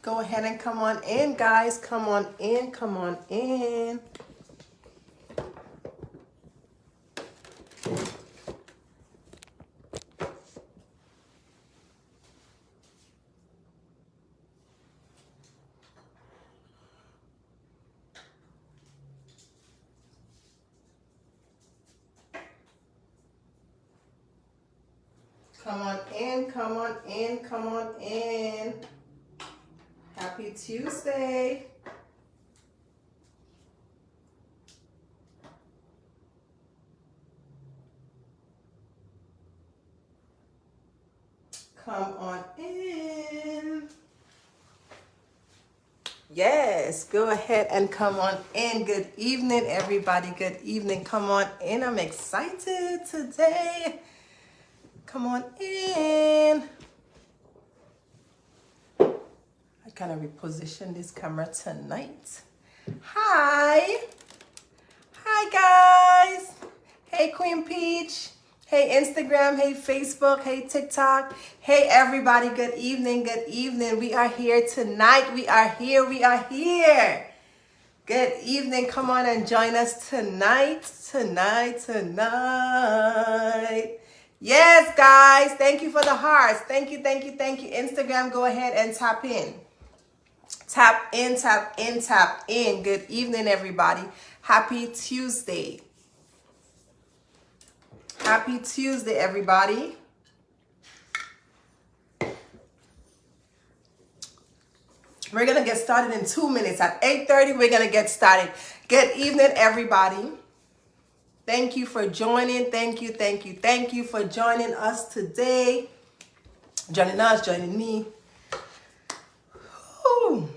Go ahead and come on in, guys. Come on in. Come on in. Come on in, come on in, come on in. Happy Tuesday. Come on in. Yes, go ahead and come on in. Good evening, everybody. Good evening. Come on in. I'm excited today. Come on in. I kind of reposition this camera tonight. Hi. Hi, guys. Hey, Queen Peach. Hey, Instagram. Hey, Facebook. Hey, TikTok. Hey, everybody. Good evening. Good evening. We are here tonight. We are here. We are here. Good evening. Come on and join us tonight. Tonight. Yes, guys. Thank you for the hearts. Thank you, thank you, thank you. Instagram, go ahead and tap in. Tap in, tap in, tap in. Good evening, everybody. Happy Tuesday. Happy Tuesday, everybody. We're going to get started in 2 minutes. At 8:30, we're going to get started. Good evening, everybody. Thank you for joining. Thank you, thank you, thank you for joining us today. Joining us, joining me. Whew.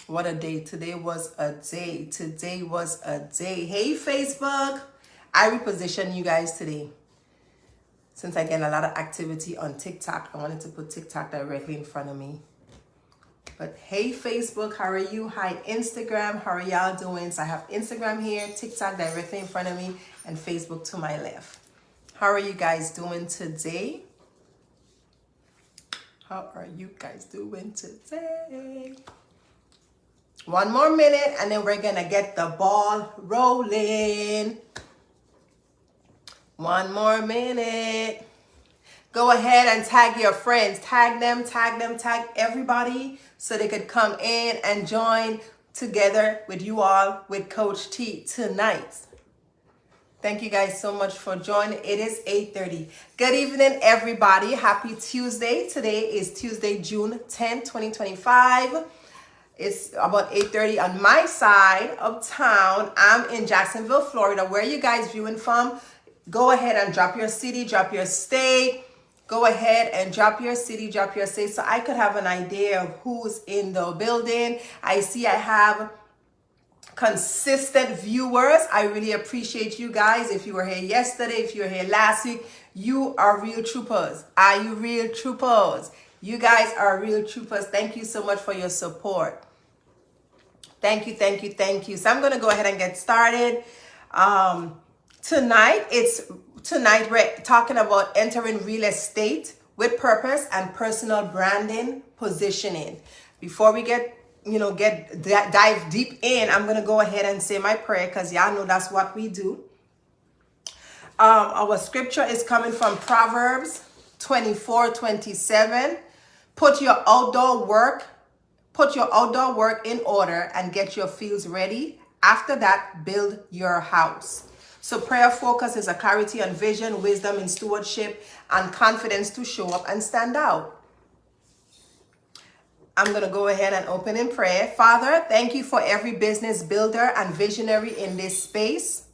What a day. Today was a day. Today was a day. Hey, Facebook. I reposition you guys today. Since I get a lot of activity on TikTok, I wanted to put TikTok directly in front of me. But hey, Facebook, how are you? Hi, Instagram, how are y'all doing? So I have Instagram here, TikTok directly in front of me, and Facebook to my left. How are you guys doing today? How are you guys doing today? 1 more minute, and then we're going to get the ball rolling. 1 more minute. Go ahead and tag your friends. Tag them, tag everybody so they could come in and join together with you all with Coach T tonight. Thank you guys so much for joining. It is 8:30. Good evening, everybody. Happy Tuesday. Today is Tuesday, June 10th, 2025. It's about 8:30 on my side of town. I'm in Jacksonville, Florida. Where are you guys viewing from? Go ahead and drop your city, drop your state. Go ahead and drop your city, drop your state, so I could have an idea of who's in the building. I see I have consistent viewers. I really appreciate you guys. If you were here yesterday, if you were here last week, you are real troopers. Are you real troopers? You guys are real troopers. Thank you so much for your support. Thank you, thank you, thank you. So I'm going to go ahead and get started. Tonight we're talking about entering real estate with purpose and personal branding positioning. Before we dive deep in, I'm gonna go ahead and say my prayer because y'all know that's what we do. Our scripture is coming from Proverbs 24:27. Put your outdoor work in order and get your fields ready. After that, build your house. So prayer focuses a clarity on vision, wisdom in stewardship, and confidence to show up and stand out. I'm going to go ahead and open in prayer. Father, thank you for every business builder and visionary in this space.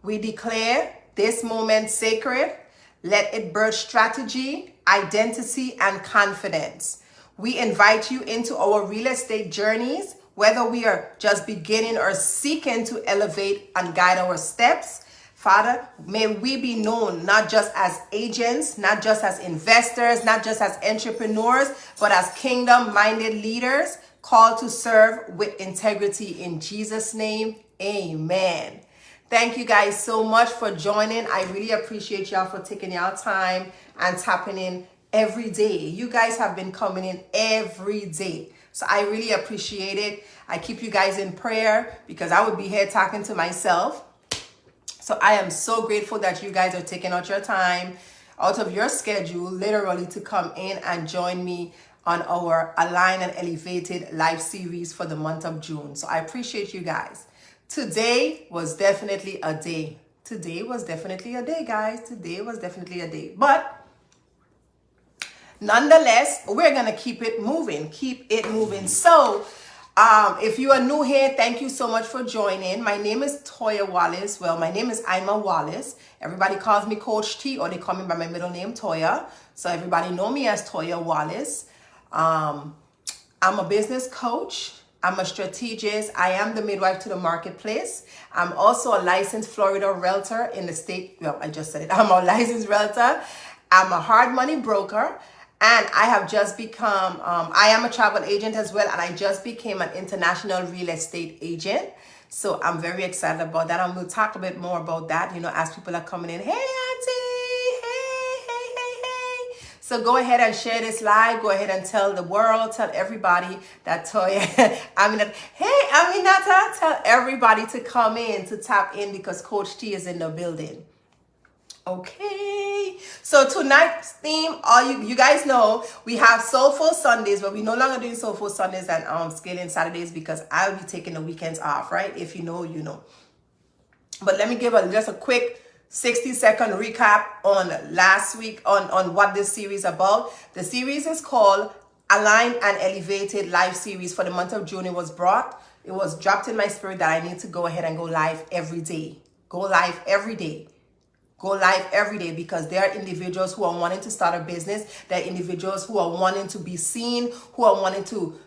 We declare this moment sacred. Let it birth strategy, identity, and confidence. We invite you into our real estate journeys, whether we are just beginning or seeking to elevate and guide our steps. Father, may we be known not just as agents, not just as investors, not just as entrepreneurs, but as kingdom-minded leaders called to serve with integrity. In Jesus' name, amen. Thank you guys so much for joining. I really appreciate y'all for taking y'all time and tapping in every day. You guys have been coming in every day. So I really appreciate it. I keep you guys in prayer because I would be here talking to myself. So I am so grateful that you guys are taking out your time out of your schedule, literally, to come in and join me on our Align and Elevated live series for the month of June. So I appreciate you guys. Today was definitely a day. Today was definitely a day, guys. Today was definitely a day. But nonetheless, we're going to keep it moving. Keep it moving. So if you are new here, thank you so much for joining. My name is Toia Wallace. Well, my name is Ima Wallace. Everybody calls me Coach T, or they call me by my middle name, Toia. So everybody know me as Toia Wallace. I'm a business coach. I'm a strategist. I am the midwife to the marketplace. I'm also a licensed Florida Realtor in the state. Well, I just said it. I'm a licensed Realtor. I'm a hard money broker. And I have just become, I am a travel agent as well. And I just became an international real estate agent. So I'm very excited about that. I'm going to talk a bit more about that, as people are coming in. Hey, Auntie. Hey. So go ahead and share this live. Go ahead and tell the world, tell everybody that Toia, Aminata, tell everybody to come in, to tap in, because Coach T is in the building. Okay, so tonight's theme, you guys know, we have Soulful Sundays, but we no longer doing Soulful Sundays and Scaling Saturdays because I'll be taking the weekends off, right? If you know, you know. But let me give just a quick 60-second recap on last week on what this series is about. The series is called Align and Elevated live series for the month of June. It was dropped in my spirit that I need to go ahead and go live every day. Go live every day. Go live every day, because there are individuals who are wanting to start a business. There are individuals who are wanting to be seen, who are wanting to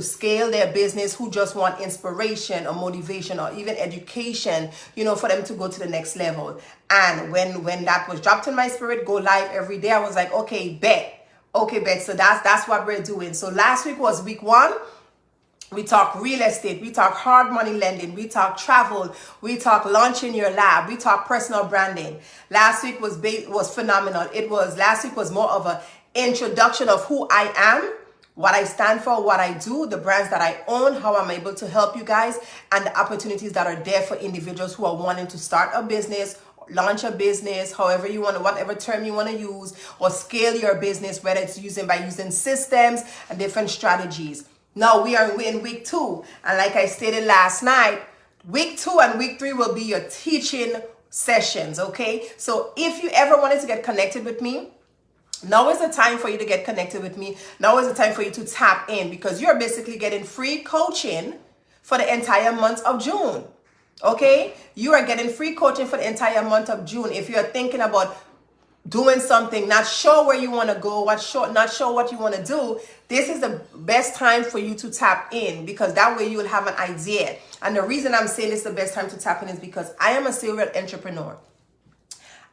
scale their business, who just want inspiration or motivation or even education, for them to go to the next level. And when that was dropped in my spirit, go live every day, I was like, okay, bet. So that's what we're doing. So last week was week 1. We talk real estate, we talk hard money lending, we talk travel, we talk launching your lab, we talk personal branding. Last week was phenomenal. Last week was more of an introduction of who I am, what I stand for, what I do, the brands that I own, how I'm able to help you guys, and the opportunities that are there for individuals who are wanting to start a business, launch a business, however you want to, whatever term you want to use, or scale your business, whether it's by using systems and different strategies. Now we are in week 2, and like I stated last night, week 2 and week 3 will be your teaching sessions, okay? So if you ever wanted to get connected with me, now is the time for you to get connected with me. Now is the time for you to tap in, because you're basically getting free coaching for the entire month of June, okay? You are getting free coaching for the entire month of June. If you're thinking about doing something, not sure where you want to go, not sure what you want to do, this is the best time for you to tap in, because that way you will have an idea. And the reason I'm saying it's the best time to tap in is because I am a serial entrepreneur.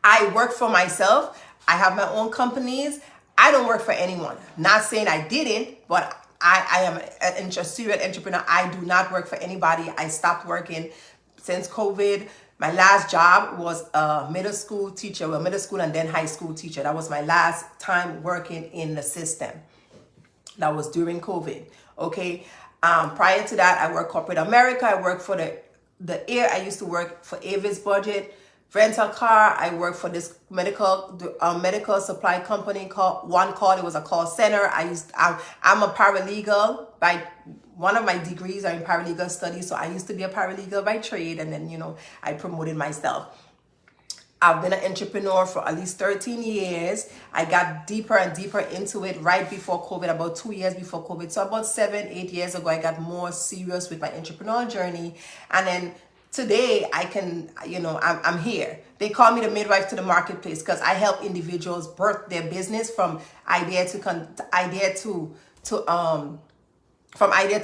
I work for myself. I have my own companies. I don't work for anyone. Not saying I didn't, but I am a serial entrepreneur. I do not work for anybody. I stopped working since COVID. My last job was a middle school teacher, middle school and then high school teacher. That was my last time working in the system. That was during COVID, okay? Prior to that, I worked corporate America. I worked for the air. I used to work for Avis Budget, rental car. I worked for this medical supply company called One Call. It was a call center. I'm a paralegal by one of my degrees are in paralegal studies. So I used to be a paralegal by trade, and then, I promoted myself. I've been an entrepreneur for at least 13 years. I got deeper and deeper into it right before COVID, about 2 years before COVID. So about 7-8 years ago, I got more serious with my entrepreneurial journey. And then today I can, I'm here. They call me the midwife to the marketplace, because I help individuals birth their business from idea to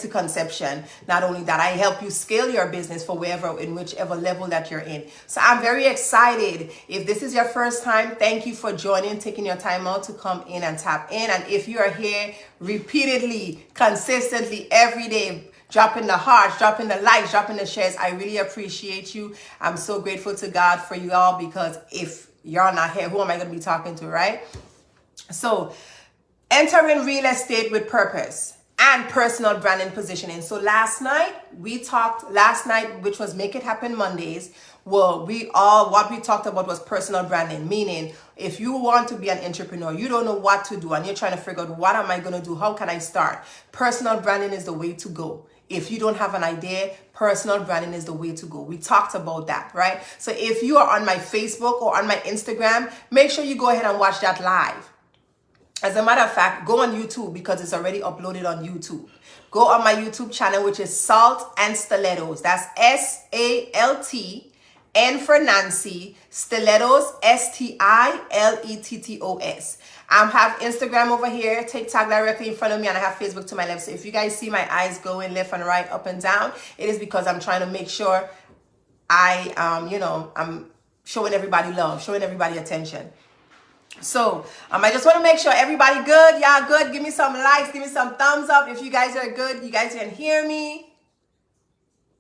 conception. Not only that, I help you scale your business for in whichever level that you're in. So I'm very excited. If this is your first time, thank you for joining, taking your time out to come in and tap in. And if you are here repeatedly, consistently, every day, dropping the hearts, dropping the likes, dropping the shares, I really appreciate you. I'm so grateful to God for you all, because if you're not here, who am I going to be talking to, right? So, entering real estate with purpose. and personal branding positioning. So last night, which was Make It Happen Mondays, well, what we talked about was personal branding, meaning if you want to be an entrepreneur, you don't know what to do and you're trying to figure out what am I going to do? How can I start? Personal branding is the way to go. If you don't have an idea, personal branding is the way to go. We talked about that, right? So if you are on my Facebook or on my Instagram, make sure you go ahead and watch that live. As a matter of fact, go on YouTube because it's already uploaded on YouTube. Go on my YouTube channel, which is Salt and Stilettos. That's SALT, N for Nancy, Stilettos, STILETTOS. I have Instagram over here, TikTok directly in front of me, and I have Facebook to my left. So if you guys see my eyes going left and right, up and down, it is because I'm trying to make sure I'm showing everybody love, showing everybody attention. So I just want to make sure everybody good. Y'all good? Give me some likes. Give me some thumbs up if you guys are good. You guys can hear me.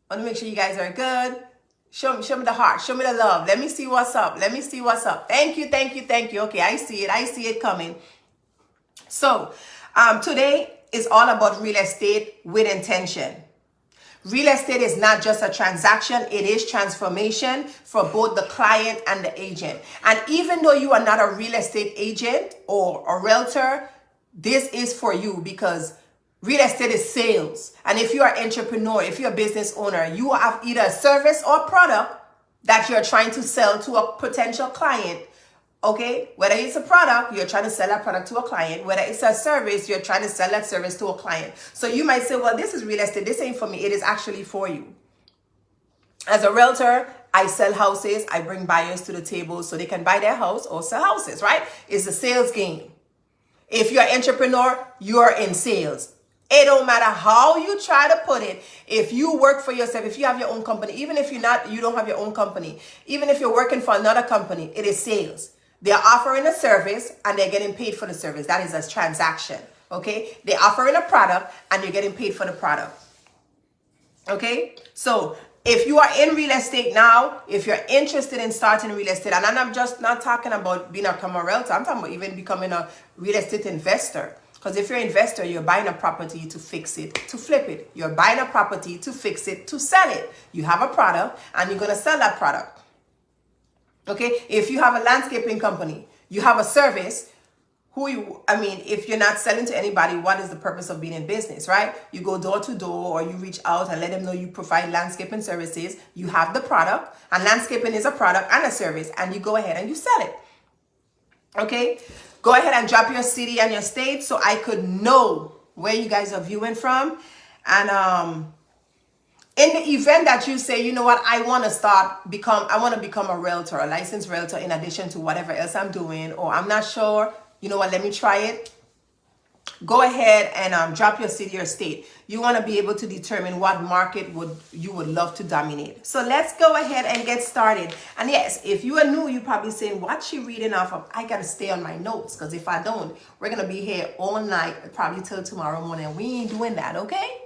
I want to make sure you guys are good. Show me the heart. Show me the love. Let me see what's up. Let me see what's up. Thank you, thank you, thank you. Okay, I see it. I see it coming. So today is all about real estate with intention. Real estate is not just a transaction, it is transformation for both the client and the agent. And even though you are not a real estate agent or a realtor, this is for you because real estate is sales. And if you are an entrepreneur, if you're a business owner, you have either a service or product that you're trying to sell to a potential client. Okay, whether it's a product, you're trying to sell that product to a client. Whether it's a service, you're trying to sell that service to a client. So you might say, well, this is real estate. This ain't for me. It is actually for you. As a realtor, I sell houses. I bring buyers to the table so they can buy their house or sell houses, right? It's a sales game. If you're an entrepreneur, you're in sales. It don't matter how you try to put it. If you work for yourself, if you have your own company, even if you don't have your own company, even if you're working for another company, it is sales. They're offering a service and they're getting paid for the service. That is a transaction, okay? They're offering a product and you're getting paid for the product, okay? So if you are in real estate now, if you're interested in starting real estate, and I'm just not talking about being a realtor, I'm talking about even becoming a real estate investor. Because if you're an investor, you're buying a property to fix it, to flip it. You're buying a property to fix it, to sell it. You have a product and you're going to sell that product. Okay, if you have a landscaping company, you have a service, if you're not selling to anybody, what is the purpose of being in business, right? You go door to door or you reach out and let them know you provide landscaping services. You have the product, and landscaping is a product and a service, and you go ahead and you sell it. Okay, go ahead and drop your city and your state so I could know where you guys are viewing from. And in the event that you say, you know what, I want to become a realtor, a licensed realtor, in addition to whatever else I'm doing, or I'm not sure, you know what, let me try it. Go ahead and drop your city or state. You want to be able to determine what market you would love to dominate. So let's go ahead and get started. And yes, if you are new, you're probably saying, what's she reading off of? I got to stay on my notes, because if I don't, we're going to be here all night, probably till tomorrow morning. We ain't doing that, okay?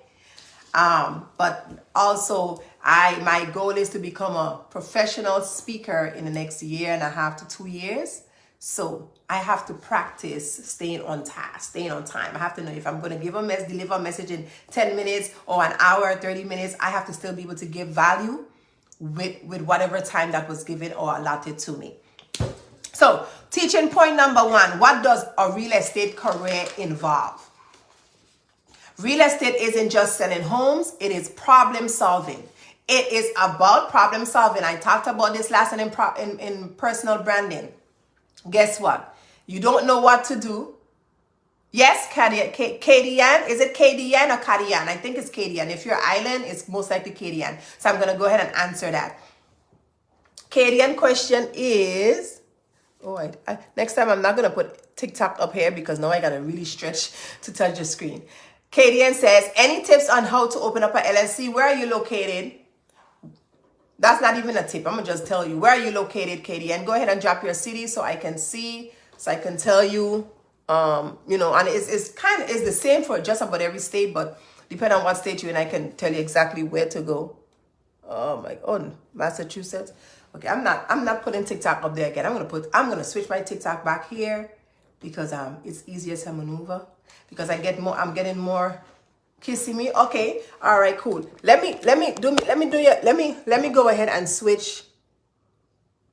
But also my goal is to become a professional speaker in the next 1.5 to 2 years. So I have to practice staying on task, staying on time. I have to know if I'm going to deliver a message in 10 minutes or an hour, 30 minutes, I have to still be able to give value with whatever time that was given or allotted to me. So teaching point number 1, what does a real estate career involve? Real estate isn't just selling homes, it is problem solving. It is about problem solving. I talked about this last time in personal branding. Guess what? You don't know what to do. Yes, Cadian. Is it Cadian or Cadian? I think it's Cadian. If you're island, it's most likely Cadian. So I'm going to go ahead and answer that. Cadian question is, next time I'm not going to put TikTok up here because now I got to really stretch to touch the screen. Cadian says, any tips on how to open up a LLC? Where are you located? That's not even a tip. I'm going to just tell you. Where are you located, Cadian? Go ahead and drop your city so I can see, so I can tell you. And it's the same for just about every state, but depending on what state you're in, I can tell you exactly where to go. Massachusetts. Okay, I'm not putting TikTok up there again. I'm going to switch my TikTok back here because it's easier to maneuver. Because I'm getting more Kissing me. Okay. All right, cool. Let me go ahead and switch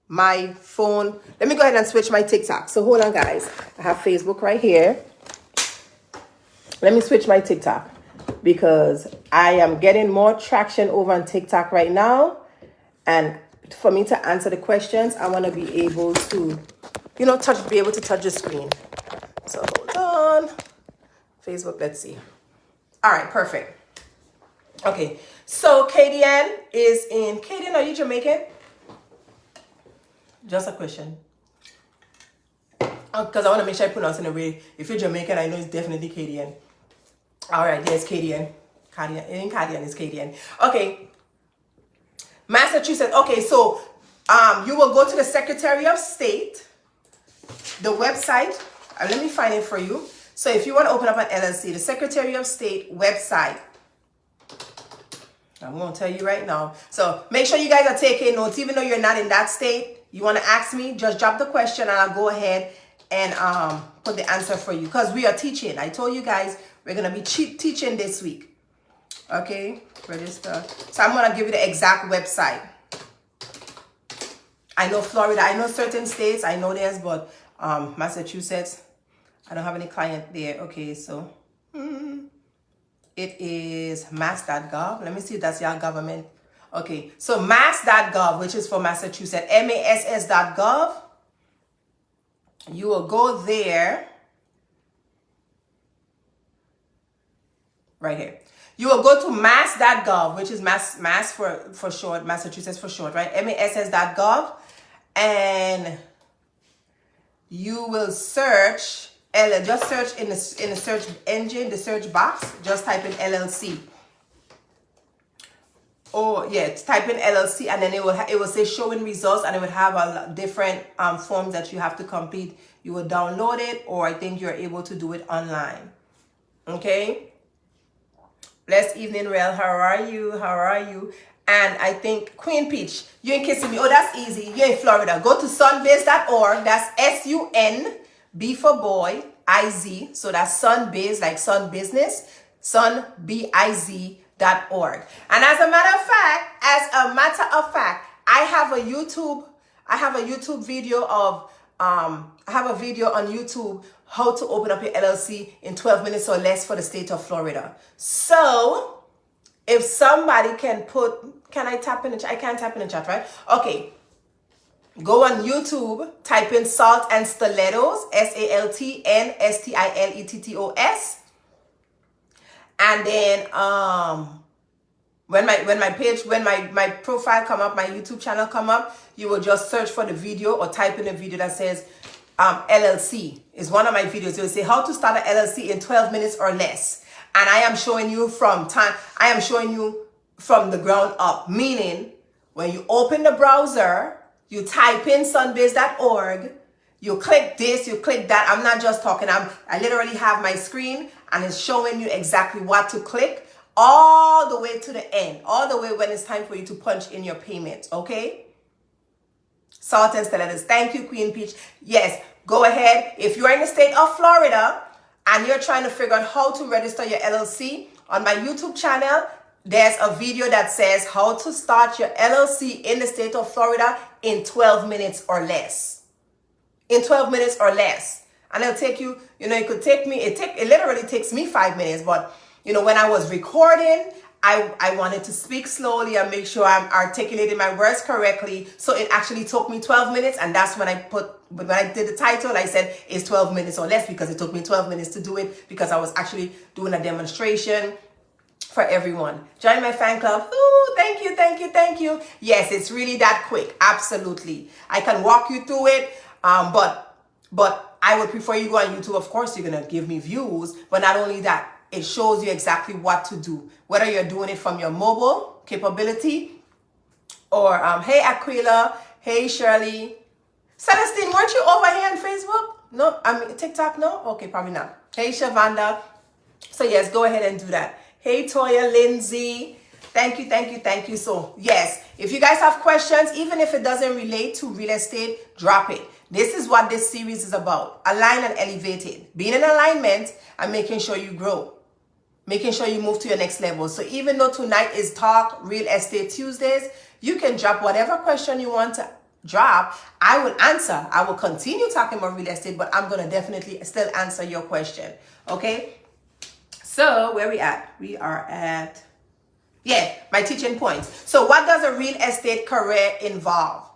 my phone. Let me go ahead and switch my TikTok. So hold on, guys. I have Facebook right here. Let me switch my TikTok because I am getting more traction over on TikTok right now. And for me to answer the questions, I want to be able to, be able to touch the screen. So hold on. Facebook, let's see. All right, perfect. Okay, so KDN is in. KDN, are you Jamaican? Just a question. Because I want to make sure I pronounce it in a way. If you're Jamaican, I know it's definitely KDN. All right, yes, KDN. KDN is KDN. Okay. Massachusetts. Okay, so you will go to the Secretary of State, the website. Let me find it for you. So if you want to open up an LLC, the Secretary of State website, I'm going to tell you right now. So make sure you guys are taking notes. Even though you're not in that state, you want to ask me, just drop the question and I'll go ahead and put the answer for you. Because we are teaching. I told you guys we're going to be teaching this week. Okay, register. So I'm going to give you the exact website. I know Florida. I know certain states. I know theirs, but Massachusetts, I don't have any client there. Okay, so it is mass.gov. Let me see if that's your government. Okay, so mass.gov, which is for Massachusetts, mass.gov. You will go there. Right here. You will go to mass.gov, which is mass for short, Massachusetts for short, right? mass.gov. And you will search, just search in the search engine, the search box, just type in LLC. Oh yeah, type in LLC and then it will say showing results and it would have a different forms that you have to complete. You will download it or I think you're able to do it online. Okay. Blessed evening, Rel. How are you? How are you? And I think Queen Peach, you're in Kissimmee. Oh, that's easy. You're in Florida. Go to sunbiz.org. That's SUNB for boy, IZ. So that's sunbiz, like sun business, sunbiz.org. And as a matter of fact, I have a YouTube video of I have a video on YouTube how to open up your LLC in 12 minutes or less for the state of Florida. So if somebody can I tap in the chat? I can't tap in the chat, right? Okay. Go on YouTube, type in Salt and Stilettos, SALTNSTILETTOS. And then when my profile come up, my YouTube channel come up, you will just search for the video or type in a video that says LLC. Is one of my videos. It will say how to start an LLC in 12 minutes or less. And I am showing you from the ground up, meaning when you open the browser, you type in sunbiz.org, you click this, you click that. I'm not just talking. I literally have my screen and it's showing you exactly what to click all the way to the end, all the way when it's time for you to punch in your payments, okay? Salt and Stilettos. Thank you, Queen Peach. Yes, go ahead. If you're in the state of Florida and you're trying to figure out how to register your LLC, on my YouTube channel, there's a video that says how to start your LLC in the state of Florida in 12 minutes or less. In 12 minutes or less. And it'll take you, it could take me, it literally takes me 5 minutes, but when I was recording, I wanted to speak slowly and make sure I'm articulating my words correctly. So it actually took me 12 minutes. And that's when I did the title, I said it's 12 minutes or less because it took me 12 minutes to do it because I was actually doing a demonstration for everyone. Join my fan club. Ooh, thank you, thank you, thank you. Yes, it's really that quick. Absolutely. I can walk you through it. But I would prefer you go on YouTube. Of course, you're going to give me views. But not only that, it shows you exactly what to do. Whether you're doing it from your mobile capability or, hey, Aquila. Hey, Shirley. Celestine, weren't you over here on Facebook? No, I mean, TikTok, no? Okay, probably not. Hey, Shavanda. So, yes, go ahead and do that. Hey, Toia, Lindsay. Thank you, thank you, thank you. So, yes, if you guys have questions, even if it doesn't relate to real estate, drop it. This is what this series is about. Align and elevate it. Being in alignment and making sure you grow. making sure you move to your next level. So even though tonight is Talk Real Estate Tuesdays, you can drop whatever question you want to drop. I will answer. I will continue talking about real estate, but I'm going to definitely still answer your question. Okay? So where we at? We are at, my teaching points. So what does a real estate career involve?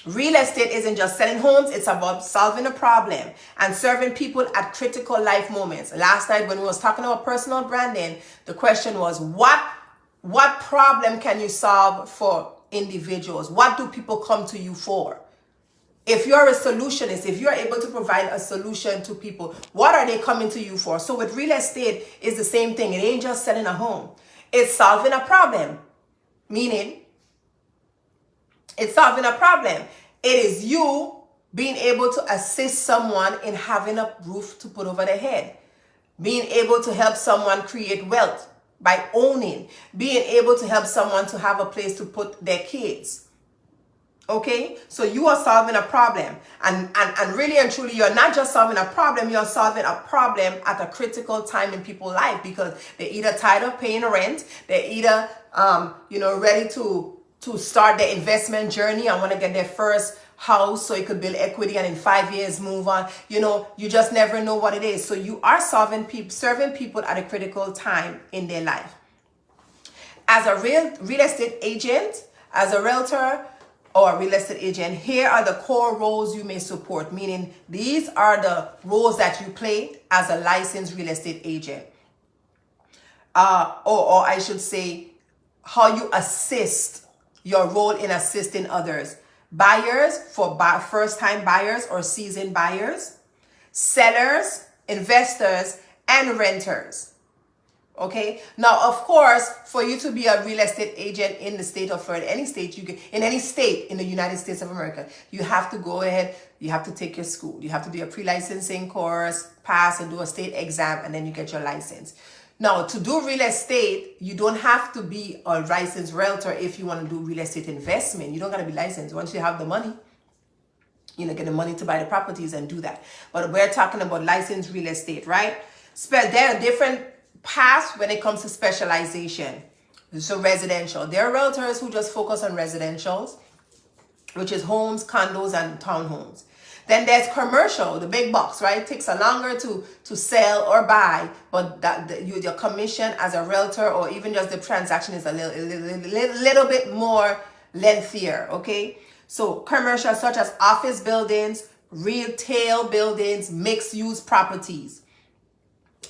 Real estate isn't just selling homes, it's about solving a problem and serving people at critical life moments. Last night when we was talking about personal branding, the question was, what problem can you solve for individuals? What do people come to you for? If you're a solutionist, if you're able to provide a solution to people, what are they coming to you for? So with real estate, it's the same thing. It ain't just selling a home. It's solving a problem. Meaning, it's solving a problem. It is you being able to assist someone in having a roof to put over their head. Being able to help someone create wealth by owning. Being able to help someone to have a place to put their kids. Okay? So you are solving a problem. And really and truly, you're not just solving a problem, you're solving a problem at a critical time in people's life, because they're either tired of paying rent, they're either ready to start their investment journey and want to get their first house so you could build equity and in 5 years move on. You just never know what it is. So you are serving people at a critical time in their life. As a real estate agent, as a realtor or a real estate agent, here are the core roles you may support, meaning these are the roles that you play as a licensed real estate agent. Or I should say, how you assist, your role in assisting others. Buyers, for first-time buyers or seasoned buyers. Sellers, investors, and renters. Okay? Now, of course, for you to be a real estate agent in the state of Florida, in any state in the United States of America, you have to go ahead, you have to take your school. You have to do a pre-licensing course, pass and do a state exam, and then you get your license. Now, to do real estate, you don't have to be a licensed realtor if you want to do real estate investment. You don't got to be licensed. Once you have the money, get the money to buy the properties and do that. But we're talking about licensed real estate, right? There are different paths when it comes to specialization. So residential. There are realtors who just focus on residentials, which is homes, condos, and townhomes. Then there's commercial, the big box, right? It takes a longer to sell or buy, but your commission as a realtor or even just the transaction is a little bit more lengthier, okay? So commercial such as office buildings, retail buildings, mixed-use properties.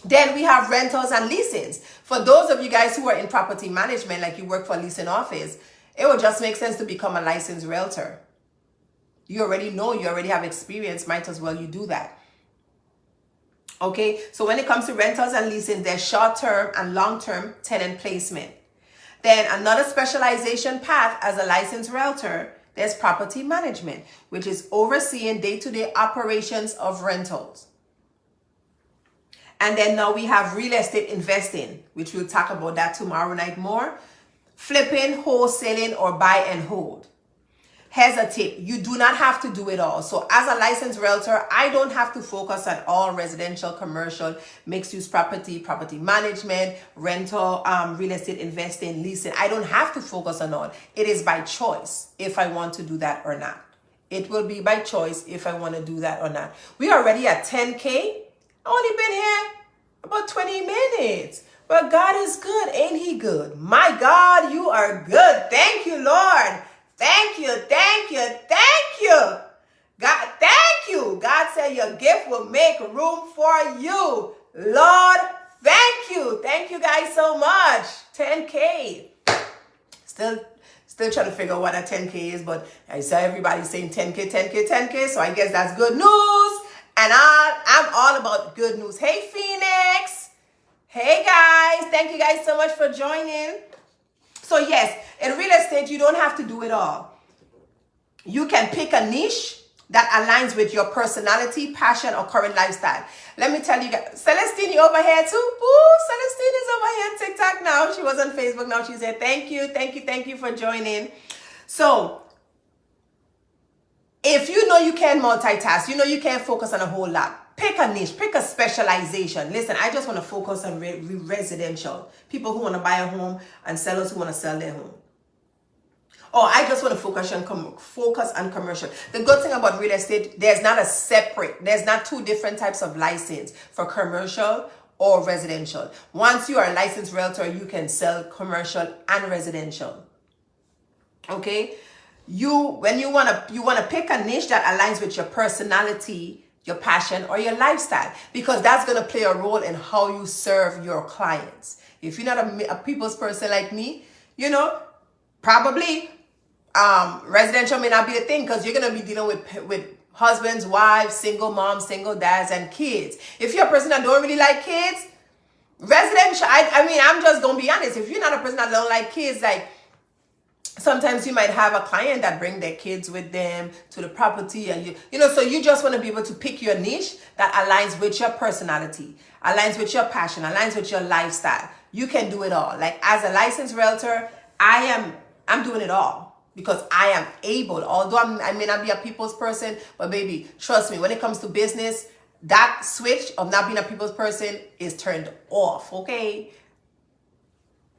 Then we have rentals and leasings. For those of you guys who are in property management, like you work for a leasing office, it would just make sense to become a licensed realtor. You already know, you already have experience, might as well you do that. Okay, so when it comes to rentals and leasing, there's short-term and long-term tenant placement. Then another specialization path as a licensed realtor, there's property management, which is overseeing day-to-day operations of rentals. And then now we have real estate investing, which we'll talk about that tomorrow night more. Flipping, wholesaling, or buy and hold. Here's a tip. You do not have to do it all. So as a licensed realtor, I don't have to focus on all residential, commercial, mixed-use property management, rental, real estate investing, leasing. I don't have to focus on all. It is by choice if I want to do that or not. It will be by choice if I want to do that or not. We are already at 10K. Only been here about 20 minutes. But God is good. Ain't he good? My God, you are good. Thank you, Lord. Thank you, thank you, thank you. God, thank you. God said your gift will make room for you. Lord, thank you. Thank you guys so much. 10K. Still trying to figure out what a 10K is, but I saw everybody saying 10K, 10K, 10K, so I guess that's good news. And I'm all about good news. Hey, Phoenix. Hey, guys. Thank you guys so much for joining. So yes, in real estate, you don't have to do it all. You can pick a niche that aligns with your personality, passion, or current lifestyle. Let me tell you guys, Celestine, you over here too? Ooh, Celestine is over here on TikTok now. She was on Facebook, now she's here. Thank you for joining. So, if you know you can multitask, you know you can't focus on a whole lot. Pick a niche, pick a specialization. Listen, I just want to focus on residential. People who want to buy a home and sellers who want to sell their home. Or I just want to focus on commercial. The good thing about real estate, there's not two different types of license for commercial or residential. Once you are a licensed realtor, you can sell commercial and residential. Okay? When you want to pick a niche that aligns with your personality, your passion, or your lifestyle, because that's going to play a role in how you serve your clients. If you're not a people's person like me, probably residential may not be a thing, because you're going to be dealing with husbands, wives, single moms, single dads, and kids. If you're a person that don't really like kids, residential, I'm just going to be honest. If you're not a person that don't like kids, like, sometimes you might have a client that bring their kids with them to the property, and so you just want to be able to pick your niche that aligns with your personality, aligns with your passion, aligns with your lifestyle. You can do it all. Like, as a licensed realtor, I'm doing it all because I am able. Although I may not be a people's person, but baby, trust me, when it comes to business, that switch of not being a people's person is turned off, okay?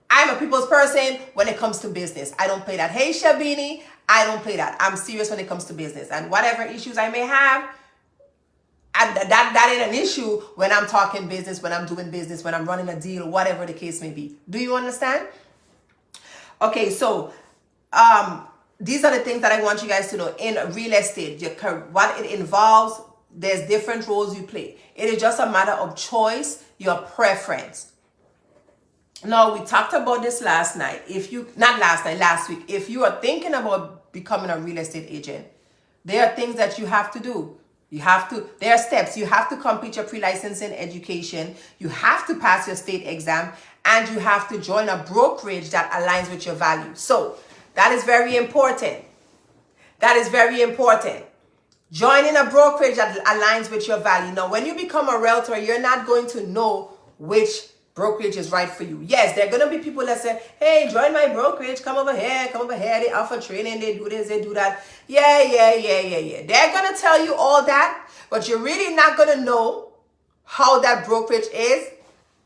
I'm a people's person when it comes to business. I don't play that. Hey, Shabini, I don't play that. I'm serious when it comes to business. And whatever issues I may have, that ain't an issue when I'm talking business, when I'm doing business, when I'm running a deal, whatever the case may be. Do you understand? Okay, so these are the things that I want you guys to know. In real estate, what it involves, there's different roles you play. It is just a matter of choice, your preference. Now, we talked about this last week. If you are thinking about becoming a real estate agent, there are things that you have to do. There are steps. You have to complete your pre-licensing education. You have to pass your state exam, and you have to join a brokerage that aligns with your values. So that is very important. Joining a brokerage that aligns with your value. Now, when you become a realtor, you're not going to know which brokerage is right for you. Yes, there are going to be people that say, hey, join my brokerage, come over here, they offer training, they do this, they do that. Yeah. They're going to tell you all that, but you're really not going to know how that brokerage is.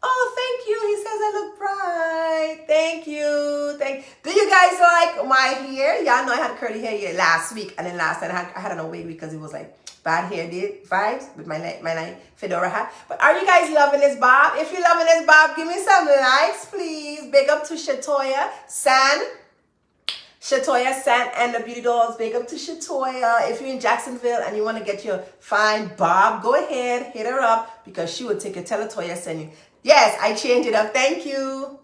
Oh, thank you. He says I look bright. Thank you. Do you guys like my hair? Y'all know I had curly hair last week, and then last night I had an away because it was like bad hair day vibes with my fedora hat. But are you guys loving this bob? If you're loving this bob, give me some likes, please. Big up to Toia, San, and the Beauty Dolls. Big up to Toia. If you're in Jacksonville and you want to get your fine bob, go ahead, hit her up, because she will take it. Tell her Toia send you. Yes, I changed it up. Thank you.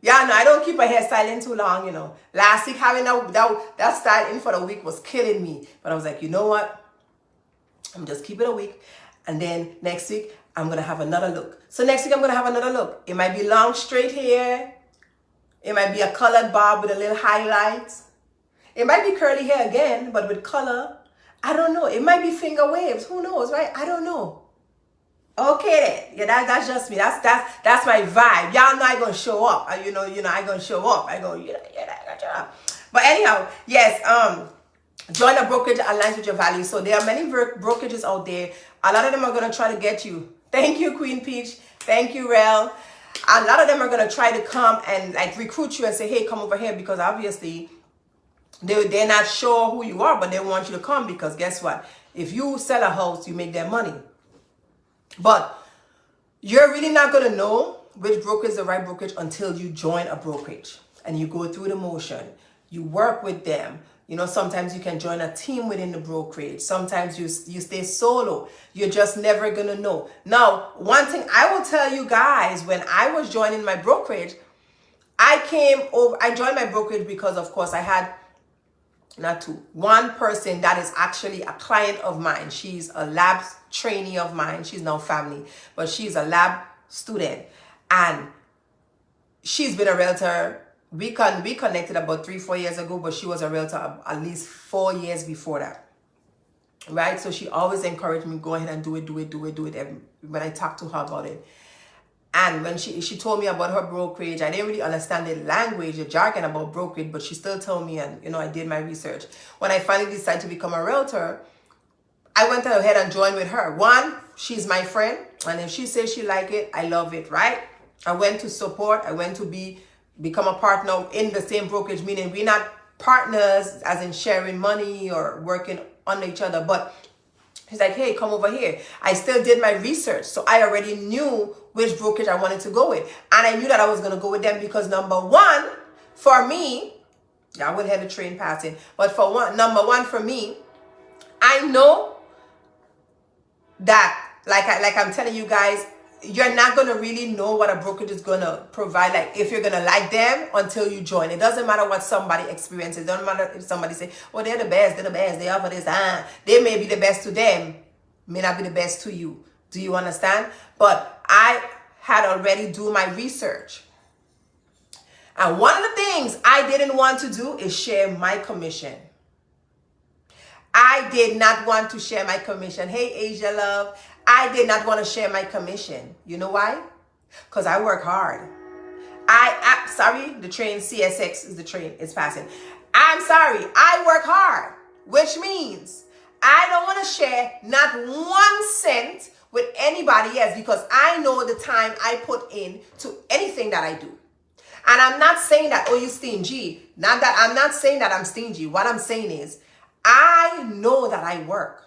Yeah, no, I don't keep my hair styling too long, Last week, having that style in for the week was killing me. But I was like, you know what? I'm just keep it a week. And then next week, I'm going to have another look. So next week, I'm going to have another look. It might be long, straight hair. It might be a colored bob with a little highlights. It might be curly hair again, but with color. I don't know. It might be finger waves. Who knows, right? I don't know. Okay, yeah, that's just me. That's my vibe. Y'all know I gonna show up. I gonna show up. I go, But anyhow, yes. Join a brokerage that aligns with your values. So there are many brokerages out there. A lot of them are gonna try to get you. Thank you, Queen Peach. Thank you, Rel. A lot of them are gonna try to come and like recruit you and say, hey, come over here, because obviously they're not sure who you are, but they want you to come, because guess what? If you sell a house, you make their money. But you're really not going to know which brokerage is the right brokerage until you join a brokerage and you go through the motion. You work with them. Sometimes you can join a team within the brokerage. Sometimes you stay solo. You're just never going to know. Now, one thing I will tell you guys, when I was joining my brokerage, I joined my brokerage because, of course, I had one person that is actually a client of mine. She's a lab trainee of mine. She's now family, but she's a lab student, and she's been a realtor. We connected about 3-4 years ago, but she was a realtor at least 4 years before that, right? So she always encouraged me, go ahead and do it. And when I talked to her about it, and when she told me about her brokerage, I didn't really understand the language, the jargon about brokerage, but she still told me, and I did my research. When I finally decided to become a realtor, I went ahead and joined with her. One, she's my friend, and if she says she like it, I love it, right? I went to support. I went to become a partner in the same brokerage, meaning we're not partners as in sharing money or working on each other, but he's like, hey, come over here. I still did my research, so I already knew which brokerage I wanted to go with, and I knew that I was going to go with them because number one, for me, I would have the train passing, but number one for me, I know that, like I'm telling you guys, you're not going to really know what a brokerage is going to provide, like if you're going to like them until you join. It doesn't matter what somebody experiences. It doesn't matter if somebody say, oh, they're the best, they offer this. They may be the best to them, may not be the best to you. Do you understand? But I had already do my research. And one of the things I didn't want to do is share my commission. I did not want to share my commission. Hey, Asia love. I did not want to share my commission. You know why? Because I work hard. Sorry, the train, CSX is the train, it's passing. I'm sorry, I work hard, which means I don't want to share not 1 cent with anybody else because I know the time I put in to anything that I do. And I'm not saying that, oh, you stingy. I'm not saying that I'm stingy. What I'm saying is, I know that I work.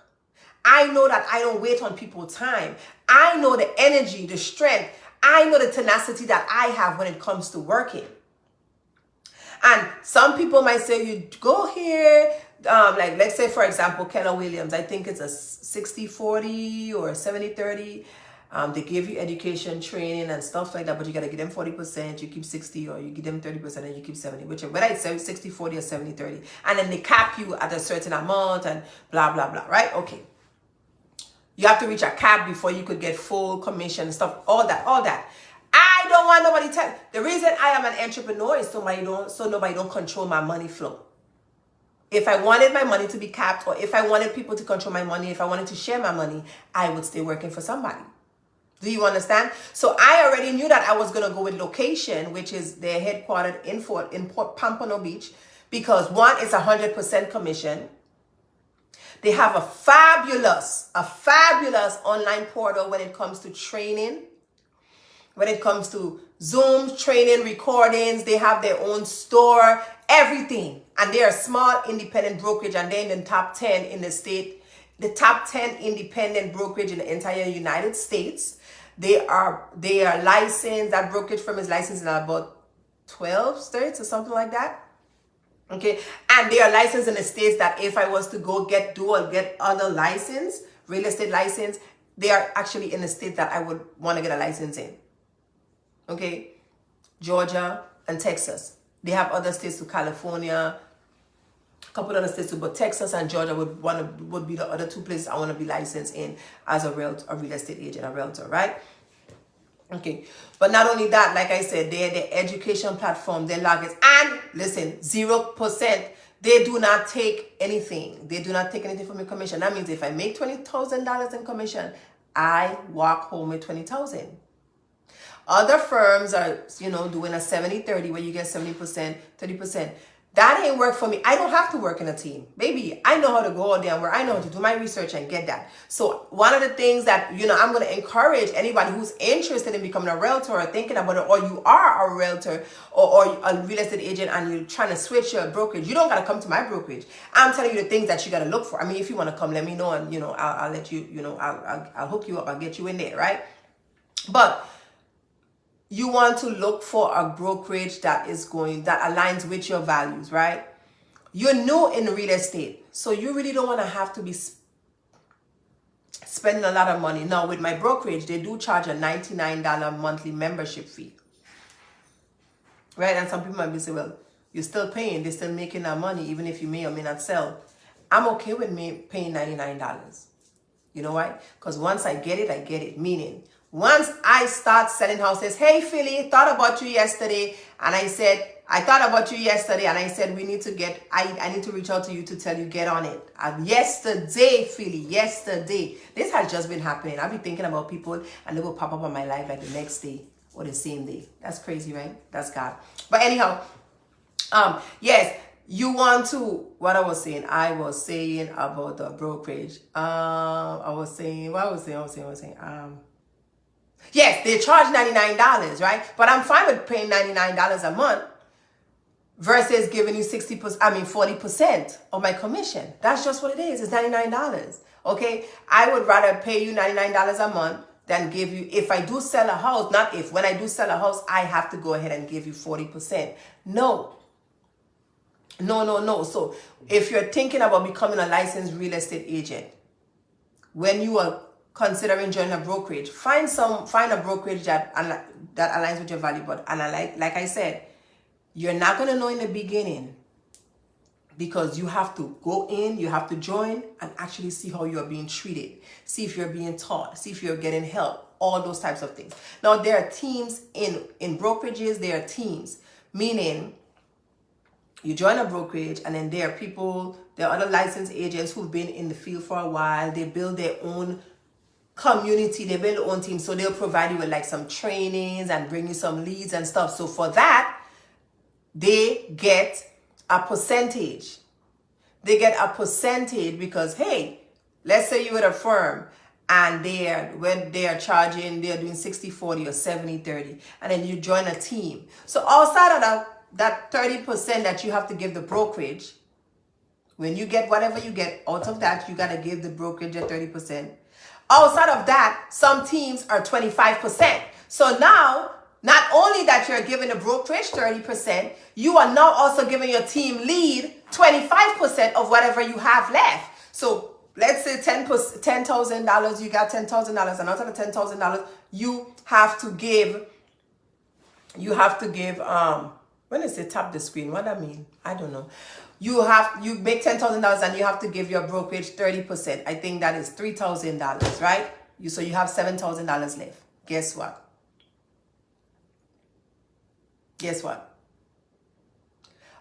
I know that I don't wait on people's time. I know the energy, the strength. I know the tenacity that I have when it comes to working. And some people might say, you go here, like let's say, for example, Keller Williams, I think it's a 60-40 or 70-30. They give you education, training, and stuff like that, but you got to give them 40%, you keep 60, or you give them 30% and you keep 70, whichever, whether it's 60-40 or 70-30. And then they cap you at a certain amount and blah, blah, blah, right? Okay. You have to reach a cap before you could get full commission, stuff, all that. I don't want nobody tell. The reason I am an entrepreneur is so nobody don't control my money flow. If I wanted my money to be capped, or if I wanted people to control my money, if I wanted to share my money, I would stay working for somebody. Do you understand? So I already knew that I was going to go with location, which is they're headquartered in Pompano Beach, because one, it's 100% commission. They have a fabulous online portal when it comes to training, when it comes to Zoom training, recordings. They have their own store, everything. And they're a small independent brokerage, and they're in the top 10 in the state, the top 10 independent brokerage in the entire United States. They are licensed. That brokerage firm is licensed in about 12 states or something like that. Okay, and they are licensed in the states that if I was to go get other license, real estate license, they are actually in the state that I would want to get a license in. Okay, Georgia and Texas. They have other states to California, a couple other states too, but Texas and Georgia would be the other two places I want to be licensed in as a real estate agent, a realtor, right? Okay, but not only that, like I said, they're the education platform, their logins, and listen, 0%. They do not take anything. They do not take anything from your commission. That means if I make $20,000 in commission, I walk home with $20,000. Other firms are, doing a 70-30 where you get 70%, 30%. That ain't work for me. I don't have to work in a team. Baby, I know how to go out there and work. I know how to do my research and get that. So one of the things that, I'm going to encourage anybody who's interested in becoming a realtor or thinking about it, or you are a realtor or a real estate agent and you're trying to switch your brokerage, you don't got to come to my brokerage. I'm telling you the things that you got to look for. I mean, if you want to come, let me know, and, I'll let you, I'll hook you up. I'll get you in there, right? But you want to look for a brokerage that aligns with your values, right? You're new in real estate, so you really don't want to have to be spending a lot of money. Now, with my brokerage, they do charge a $99 monthly membership fee, right? And some people might be saying, well, you're still paying. They're still making that money, even if you may or may not sell. I'm okay with me paying $99. You know why? Because once I get it, meaning once I start selling houses, hey, Philly, thought about you yesterday. And I said, I we need to I need to reach out to you to tell you, get on it. And yesterday, Philly, this has just been happening. I'll be thinking about people and they will pop up on my life like the next day or the same day. That's crazy, right? That's God. But anyhow, yes, You want to, what I was saying about the brokerage. Yes, they charge $99, right? But I'm fine with paying $99 a month versus giving you 40% of my commission. That's just what it is. It's $99. Okay? I would rather pay you $99 a month than give you, if I do sell a house, when I do sell a house, I have to go ahead and give you 40%. No. So if you're thinking about becoming a licensed real estate agent, when you are considering joining a brokerage, find a brokerage that aligns with your value. But like I said, you're not going to know in the beginning, because you have to go in, you have to join and actually see how you're being treated, see if you're being taught, see if you're getting help, all those types of things. Now, there are teams in brokerages. There are teams, meaning you join a brokerage, and then there are other licensed agents who've been in the field for a while. They build their own community, they build their own team. So they'll provide you with like some trainings and bring you some leads and stuff. So for that, they get a percentage. They get a percentage because, hey, let's say you're at a firm and when they are charging, they're doing 60-40 or 70-30, and then you join a team. So outside of that 30% that you have to give the brokerage, when you get whatever you get out of that, you got to give the brokerage a 30%. Outside of that, some teams are 25%. So now, not only that you're giving the brokerage 30%, you are now also giving your team lead 25% of whatever you have left. So let's say $10,000, you got $10,000, and out of the $10,000, you have to give, when I say tap the screen, what I mean, I don't know. You make $10,000 and you have to give your brokerage 30%. I think that is $3,000, right? So you have $7,000 left. Guess what?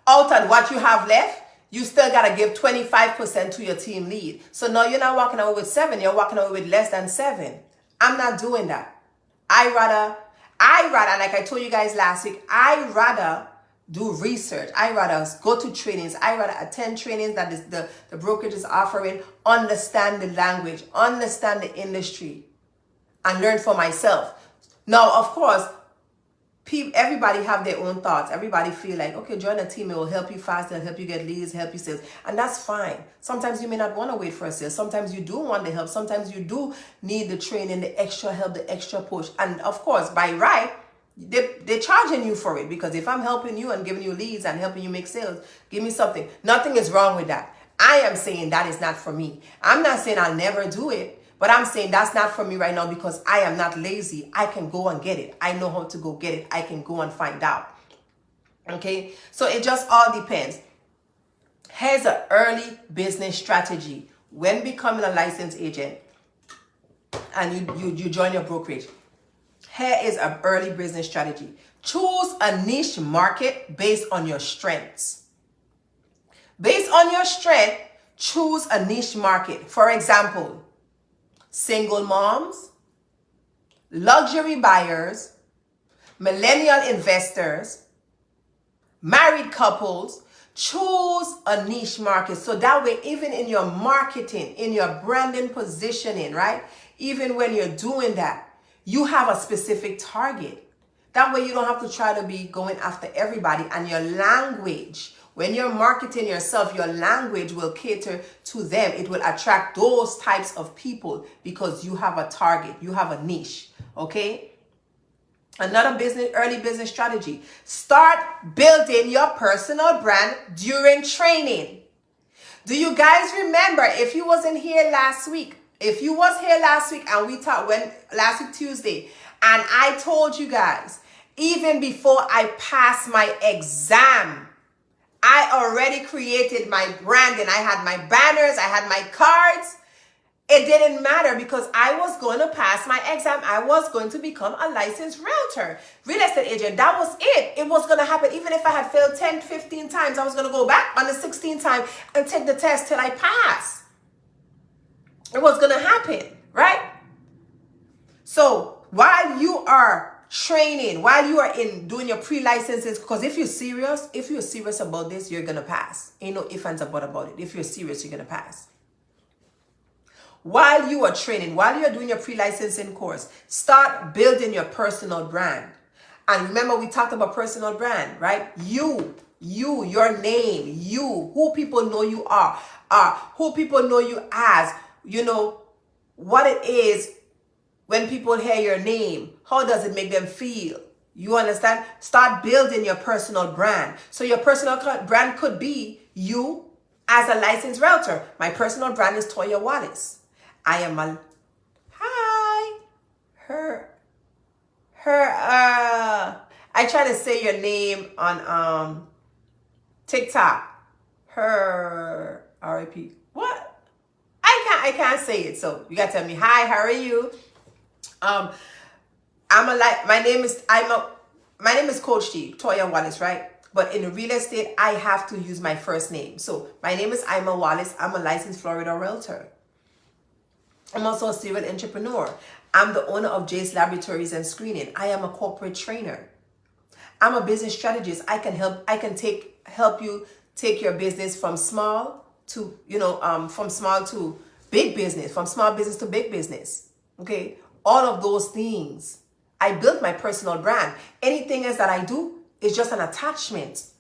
Out of what you have left, you still got to give 25% to your team lead. So now you're not walking away with 7, you're walking away with less than 7. I'm not doing that. I rather, like I told you guys last week, I rather do research. I rather go to trainings. I rather attend trainings that is the brokerage is offering, understand the language, understand the industry, and learn for myself. Now, of course, everybody have their own thoughts. Everybody feel like, okay, join a team, it will help you faster, help you get leads, help you sales. And that's fine. Sometimes you may not want to wait for a sale. Sometimes you do want the help. Sometimes you do need the training, the extra help, the extra push. And of course, by right, they're charging you for it, because if I'm helping you and giving you leads and helping you make sales, give me something. Nothing is wrong with that. I am saying that is not for me. I'm not saying I'll never do it, but I'm saying that's not for me right now, because I am not lazy. I can go and get it. I know how to go get it. I can go and find out. Okay? So it just all depends. Here's an early business strategy when becoming a licensed agent and you join your brokerage. Here is an early business strategy. Choose a niche market based on your strengths. Based on your strength, choose a niche market. For example, single moms, luxury buyers, millennial investors, married couples. Choose a niche market. So that way, even in your marketing, in your branding positioning, right? Even when you're doing that, you have a specific target. That way you don't have to try to be going after everybody. And your language, when you're marketing yourself, your language will cater to them. It will attract those types of people because you have a target. You have a niche. Okay? Another early business strategy. Start building your personal brand during training. Do you guys remember, if you wasn't here last week, if you was here last week and we talked last week Tuesday, and I told you guys, even before I passed my exam, I already created my branding. I had my banners, I had my cards. It didn't matter because I was going to pass my exam. I was going to become a licensed realtor, real estate agent. That was it. It was going to happen. Even if I had failed 10, 15 times, I was going to go back on the 16th time and take the test till I pass. It was going to happen, right? So while you are training, while you are in doing your pre-licenses, because if you're serious about this, you're gonna pass. Ain't no ifs, ands, or buts about it. If you're serious, you're gonna pass. While you are training, while you're doing your pre-licensing course, start building your personal brand. And remember, we talked about personal brand, right? You, your name, you, who people know you are, who people know you as, what it is when people hear your name. How does it make them feel? You understand? Start building your personal brand. So your personal brand could be you as a licensed realtor. My personal brand is Toia Wallace. I am a, hi, I try to say your name on TikTok. R.I.P. What? I can't say it, so you gotta tell me, hi, how are you? My name is Coach T, Toia Wallace, right? But in real estate, I have to use my first name. So my name is Wallace. I'm a licensed Florida realtor. I'm also a serial entrepreneur. I'm the owner of Jace Laboratories and Screening. I am a corporate trainer. I'm a business strategist. I can help you take your business from small to, from small to big business, from small business to big business. Okay. All of those things. I built my personal brand. Anything else that I do is just an attachment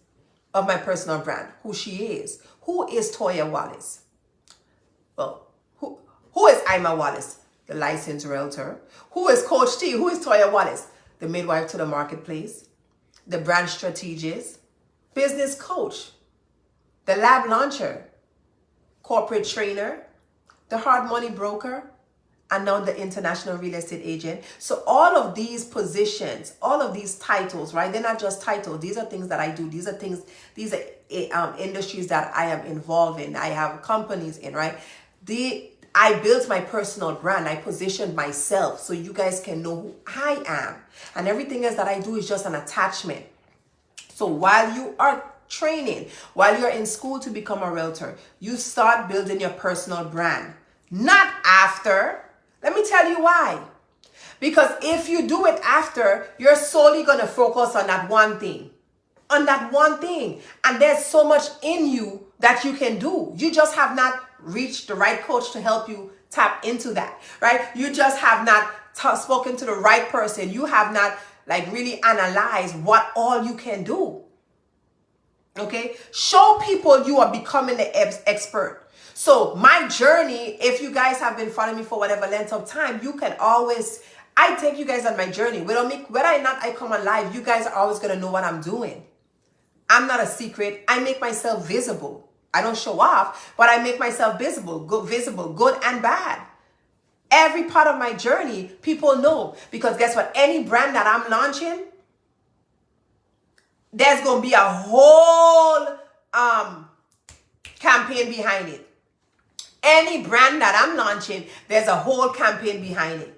of my personal brand, who she is. Who is Toia Wallace? Well, who is Wallace? The licensed realtor. Who is Coach T? Who is Toia Wallace? The midwife to the marketplace, the brand strategist, business coach, the lab launcher, corporate trainer, the hard money broker, and now the international real estate agent. So all of these positions, all of these titles, right? They're not just titles. These are things that I do. These are industries that I am involved in. I have companies in, right? I built my personal brand. I positioned myself so you guys can know who I am. And everything else that I do is just an attachment. So while you are training, while you're in school to become a realtor, you start building your personal brand. Not after. Let me tell you why. Because if you do it after, you're solely going to focus on that one thing. On that one thing. And there's so much in you that you can do. You just have not reached the right coach to help you tap into that, right? You just have not spoken to the right person. You have not really analyzed what all you can do. Okay? Show people you are becoming the expert. So my journey, if you guys have been following me for whatever length of time, you can always, I take you guys on my journey. Whether or not I come on live, you guys are always going to know what I'm doing. I'm not a secret. I make myself visible. I don't show off, but I make myself visible, good and bad. Every part of my journey, people know. Because guess what? Any brand that I'm launching, there's going to be a whole campaign behind it. Any brand that I'm launching, there's a whole campaign behind it.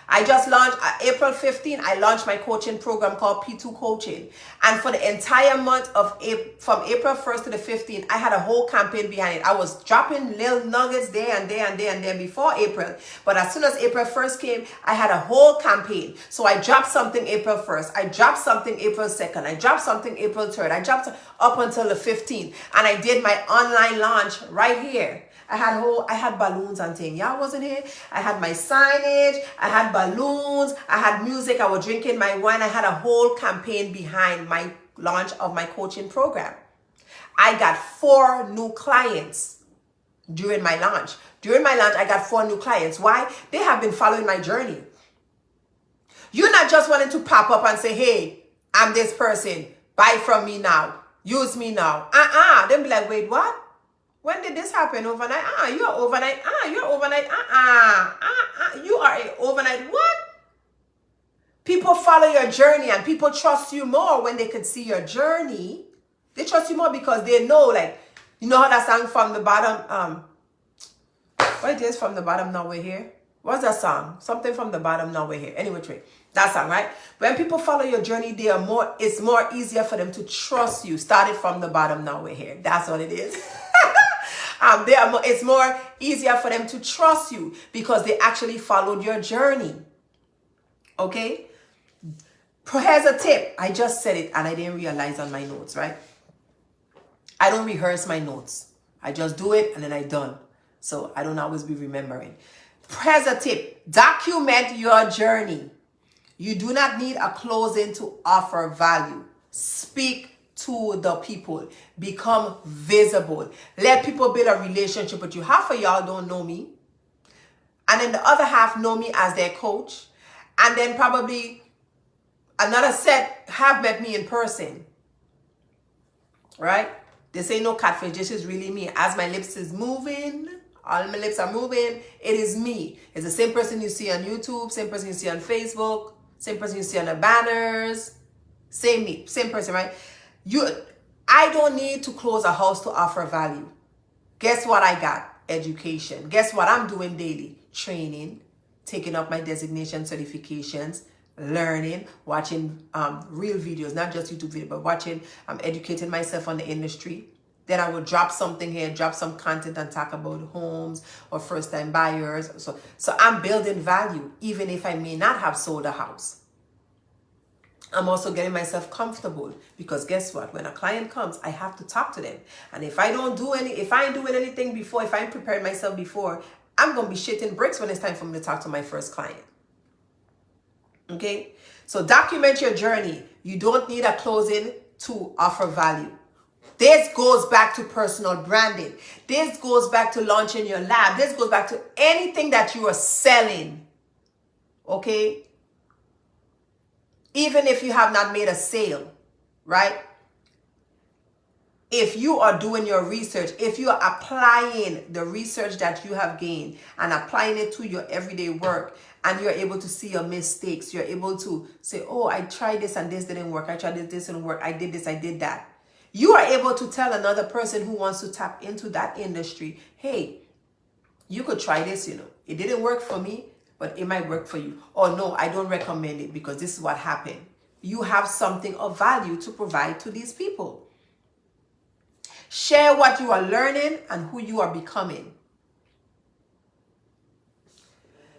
I just launched April 15. I launched my coaching program called P2 Coaching. And for the entire month of from April 1st to the 15th, I had a whole campaign behind it. I was dropping little nuggets there and there before April. But as soon as April 1st came, I had a whole campaign. So I dropped something April 1st. I dropped something April 2nd. I dropped something April 3rd. I dropped up until the 15th. And I did my online launch right here. I had balloons and things. Y'all wasn't here. I had my signage. I had balloons. I had music. I was drinking my wine. I had a whole campaign behind my launch of my coaching program. I got 4 new clients during my launch. During my launch, I got 4 new clients. Why? They have been following my journey. You're not just wanting to pop up and say, hey, I'm this person. Buy from me now. Use me now. They'll be like, wait, what? When did this happen? Overnight? You're overnight. You're overnight. You are an overnight. What? People follow your journey and people trust you more when they can see your journey. They trust you more because they know, you know how that song from the bottom, what it is, from the bottom, now we're here? What's that song? Something from the bottom, now we're here. Anyway, that song, right? When people follow your journey, it's more easier for them to trust you. Started from the bottom, now we're here. That's what it is. It's more easier for them to trust you because they actually followed your journey. Okay? Here's a tip. I just said it and I didn't realize on my notes, right? I don't rehearse my notes. I just do it and then I'm done. So I don't always be remembering. Here's a tip. Document your journey. You do not need a closing to offer value. Speak to the people. Become visible. Let people build a relationship with you. Half of y'all don't know me. And then the other half know me as their coach. And then probably another set have met me in person. Right? This ain't no catfish. This is really me. As my lips is moving, all my lips are moving, it is me. It's the same person you see on YouTube, same person you see on Facebook, same person you see on the banners. Same me, same person, right? I don't need to close a house to offer value. Guess what I got? Education. Guess what I'm doing daily? Training, taking up my designation certifications, learning, watching real videos, not just YouTube videos, but watching, educating myself on the industry. Then I will drop something here, drop some content and talk about homes or first-time buyers. So I'm building value, even if I may not have sold a house. I'm also getting myself comfortable because guess what? When a client comes, I have to talk to them. And if I ain't doing anything before, if I ain't prepared myself before, I'm going to be shitting bricks when it's time for me to talk to my first client. Okay? So document your journey. You don't need a closing to offer value. This goes back to personal branding. This goes back to launching your lab. This goes back to anything that you are selling. Okay? Even if you have not made a sale, right? If you are doing your research, if you are applying the research that you have gained and applying it to your everyday work, and you're able to see your mistakes, you're able to say, oh, I tried this and this didn't work. I tried this didn't work. I did this, I did that. You are able to tell another person who wants to tap into that industry, hey, you could try this, It didn't work for me, but it might work for you. Or no, I don't recommend it because this is what happened. You have something of value to provide to these people. Share what you are learning and who you are becoming.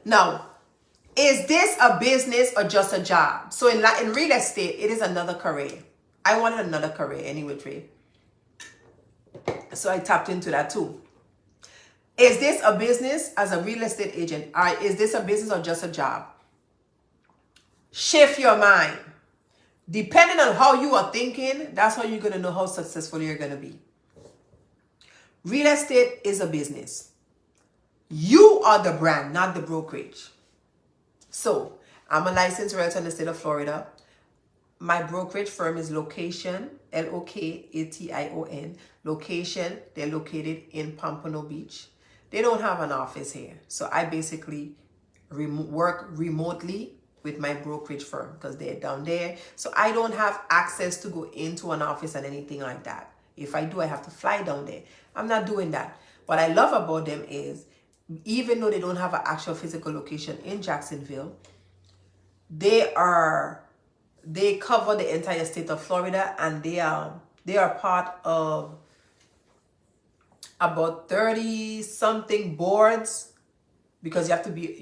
Now, is this a business or just a job? So in real estate, it is another career. I wanted another career anyway, Trey. So I tapped into that too. Is this a business as a real estate agent? Or is this a business or just a job? Shift your mind. Depending on how you are thinking, that's how you're going to know how successful you're going to be. Real estate is a business. You are the brand, not the brokerage. So, I'm a licensed realtor in the state of Florida. My brokerage firm is Location, Lokation, Location. They're located in Pompano Beach. They don't have an office here. So I basically work remotely with my brokerage firm because they're down there. So I don't have access to go into an office and anything like that. If I do, I have to fly down there. I'm not doing that. What I love about them is, even though they don't have an actual physical location in Jacksonville, they cover the entire state of Florida, and they are part of about 30 something boards, because you have to be,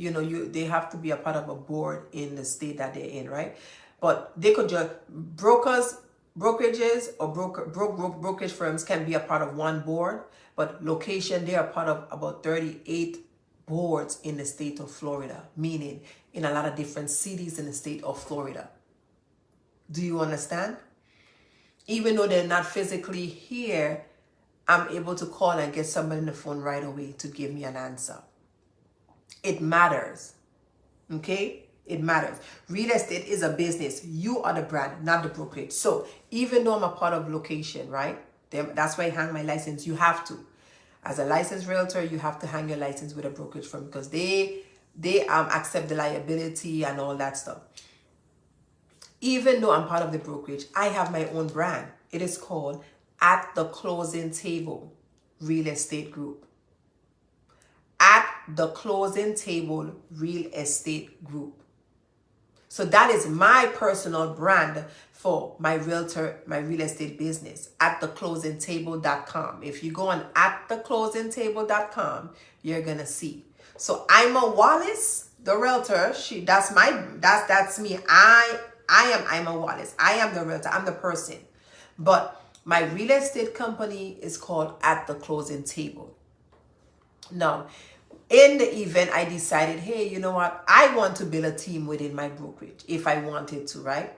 they have to be a part of a board in the state that they're in, right? But they could just brokerages or brokerage firms can be a part of one board, but Location, they are part of about 38 boards in the state of Florida, meaning in a lot of different cities in the state of Florida. Do you understand? Even though they're not physically here, I'm able to call and get somebody on the phone right away to give me an answer. It matters. Okay? It matters. Real estate is a business. You are the brand, not the brokerage. So even though I'm a part of Location, right? That's why I hang my license. You have to. As a licensed realtor, you have to hang your license with a brokerage firm because they accept the liability and all that stuff. Even though I'm part of the brokerage, I have my own brand. It is called At the Closing Table Real Estate Group. At the Closing Table Real Estate Group. So that is my personal brand for my real estate business, at theclosingtable.com. If you go on attheclosingtable.com, you're gonna see. So I'm a Wallace, the realtor. That's me. I'm a Wallace. I am the realtor. I'm the person. But my real estate company is called At the Closing Table. Now, in the event, I decided, hey, you know what? I want to build a team within my brokerage if I wanted to, right?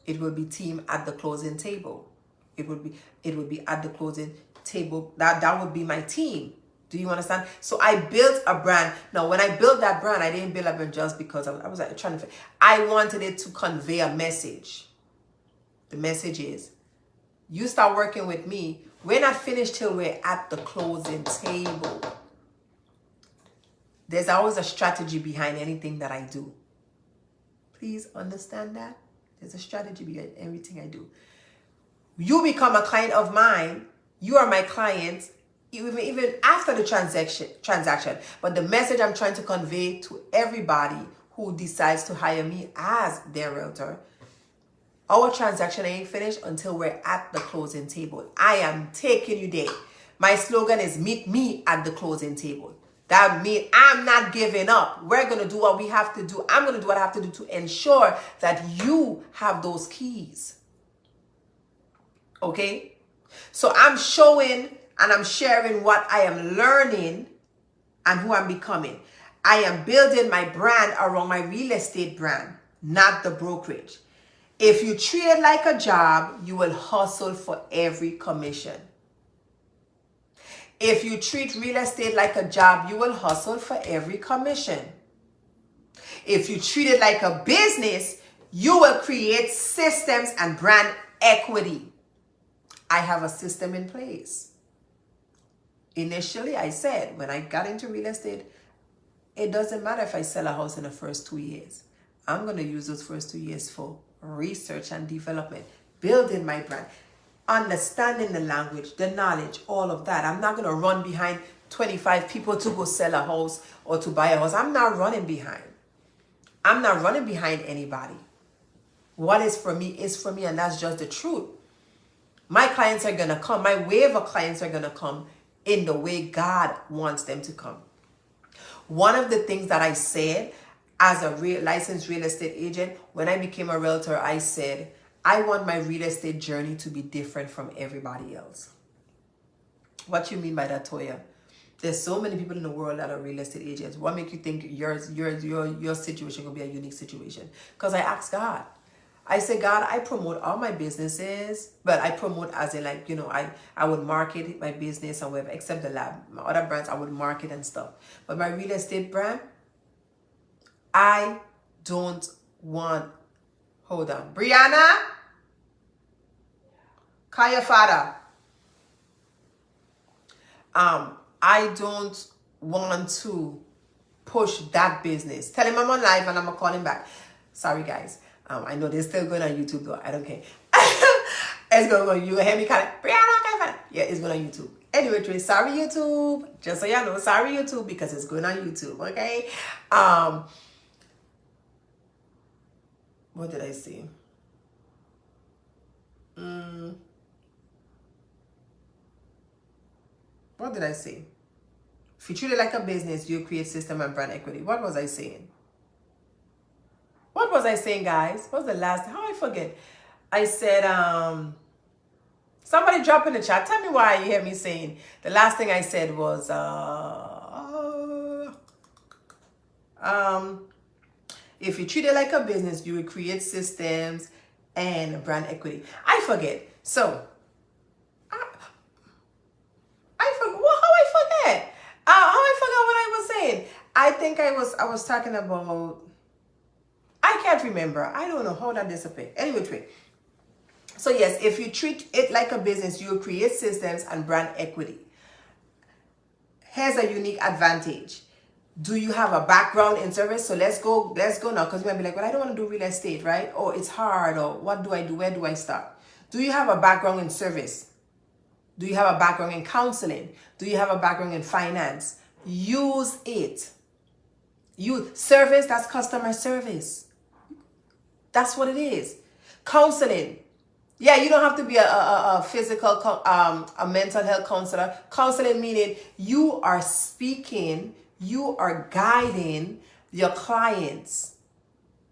It will be team at the closing table. It would be at the closing table. That would be my team. Do you understand? So I built a brand. Now, when I built that brand, I didn't build a brand just because I was like, trying to. I wanted it to convey a message. The message is, you start working with me. We're not finished till we're at the closing table. There's always a strategy behind anything that I do. Please understand that. There's a strategy behind everything I do. You become a client of mine. You are my client, even after the transaction. But the message I'm trying to convey to everybody who decides to hire me as their realtor, our transaction ain't finished until we're at the closing table. I am taking you there. My slogan is meet me at the closing table. That means I'm not giving up. We're going to do what we have to do. I'm going to do what I have to do to ensure that you have those keys. Okay? So I'm showing and I'm sharing what I am learning and who I'm becoming. I am building my brand around my real estate brand, not the brokerage. If you treat it like a job, you will hustle for every commission. If you treat real estate like a job, you will hustle for every commission. If you treat it like a business, you will create systems and brand equity. I have a system in place. Initially, I said, when I got into real estate, it doesn't matter if I sell a house in the first 2 years. I'm going to use those first 2 years for research and development, building my brand, understanding the language, the knowledge, all of that. I'm not going to run behind 25 people to go sell a house or to buy a house. I'm not running behind. I'm not running behind anybody. What is for me is for me, and that's just the truth. My clients are going to come. My wave of clients are going to come in the way God wants them to come. One of the things that I said as a licensed real estate agent, when I became a realtor, I said, I want my real estate journey to be different from everybody else. What you mean by that, Toia? There's so many people in the world that are real estate agents. What makes you think your situation will be a unique situation? Because I asked God. I said, God, I promote all my businesses, but I promote as in like, I would market my business and whatever, except the lab. My other brands, I would market and stuff. But my real estate brand, I don't want, hold on. Brianna? Call your father. I don't want to push that business. Tell him I'm on live and I'm going to call him back. Sorry, guys. I know they're still going on YouTube, though. I don't care. It's going to go. You hear me kind of, Brianna, yeah, it's going on YouTube. Anyway, Trace, sorry, YouTube. Just so y'all know, sorry, YouTube, because it's going on YouTube, okay? What did I say? What did I say? If you treat it like a business, you create system and brand equity. What was I saying? What was I saying, guys? What was the last? How I forget? I said, somebody drop in the chat. Tell me why you hear me saying. The last thing I said was, if you treat it like a business, you will create systems and brand equity. I forget. So, how I forgot what I was saying. I think I was talking about, I can't remember. I don't know how that disappeared. Anyway, so yes, if you treat it like a business, you will create systems and brand equity. Here's a unique advantage. Do you have a background in service? So let's go now, because you might be like, well, I don't want to do real estate, right? Or it's hard, or what do I do? Where do I start? Do you have a background in service? Do you have a background in counseling? Do you have a background in finance? Use it. Service, that's customer service. That's what it is. Counseling. Yeah, you don't have to be a physical, a mental health counselor. Counseling meaning you are speaking, you are guiding your clients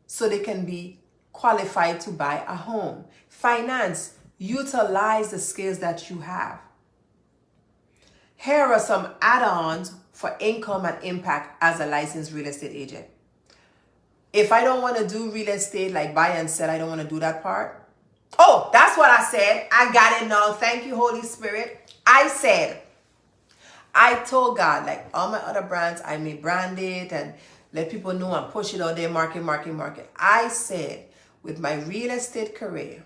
so they can be qualified to buy a home. Finance, utilize the skills that you have. Here are some add-ons for income and impact as a licensed real estate agent. If I don't want to do real estate, like buy and sell, I don't want to do that part. Oh, that's what I said. I got it now. Thank you, Holy Spirit. I told God, like all my other brands, I may brand it and let people know and push it out there, market. I said, with my real estate career,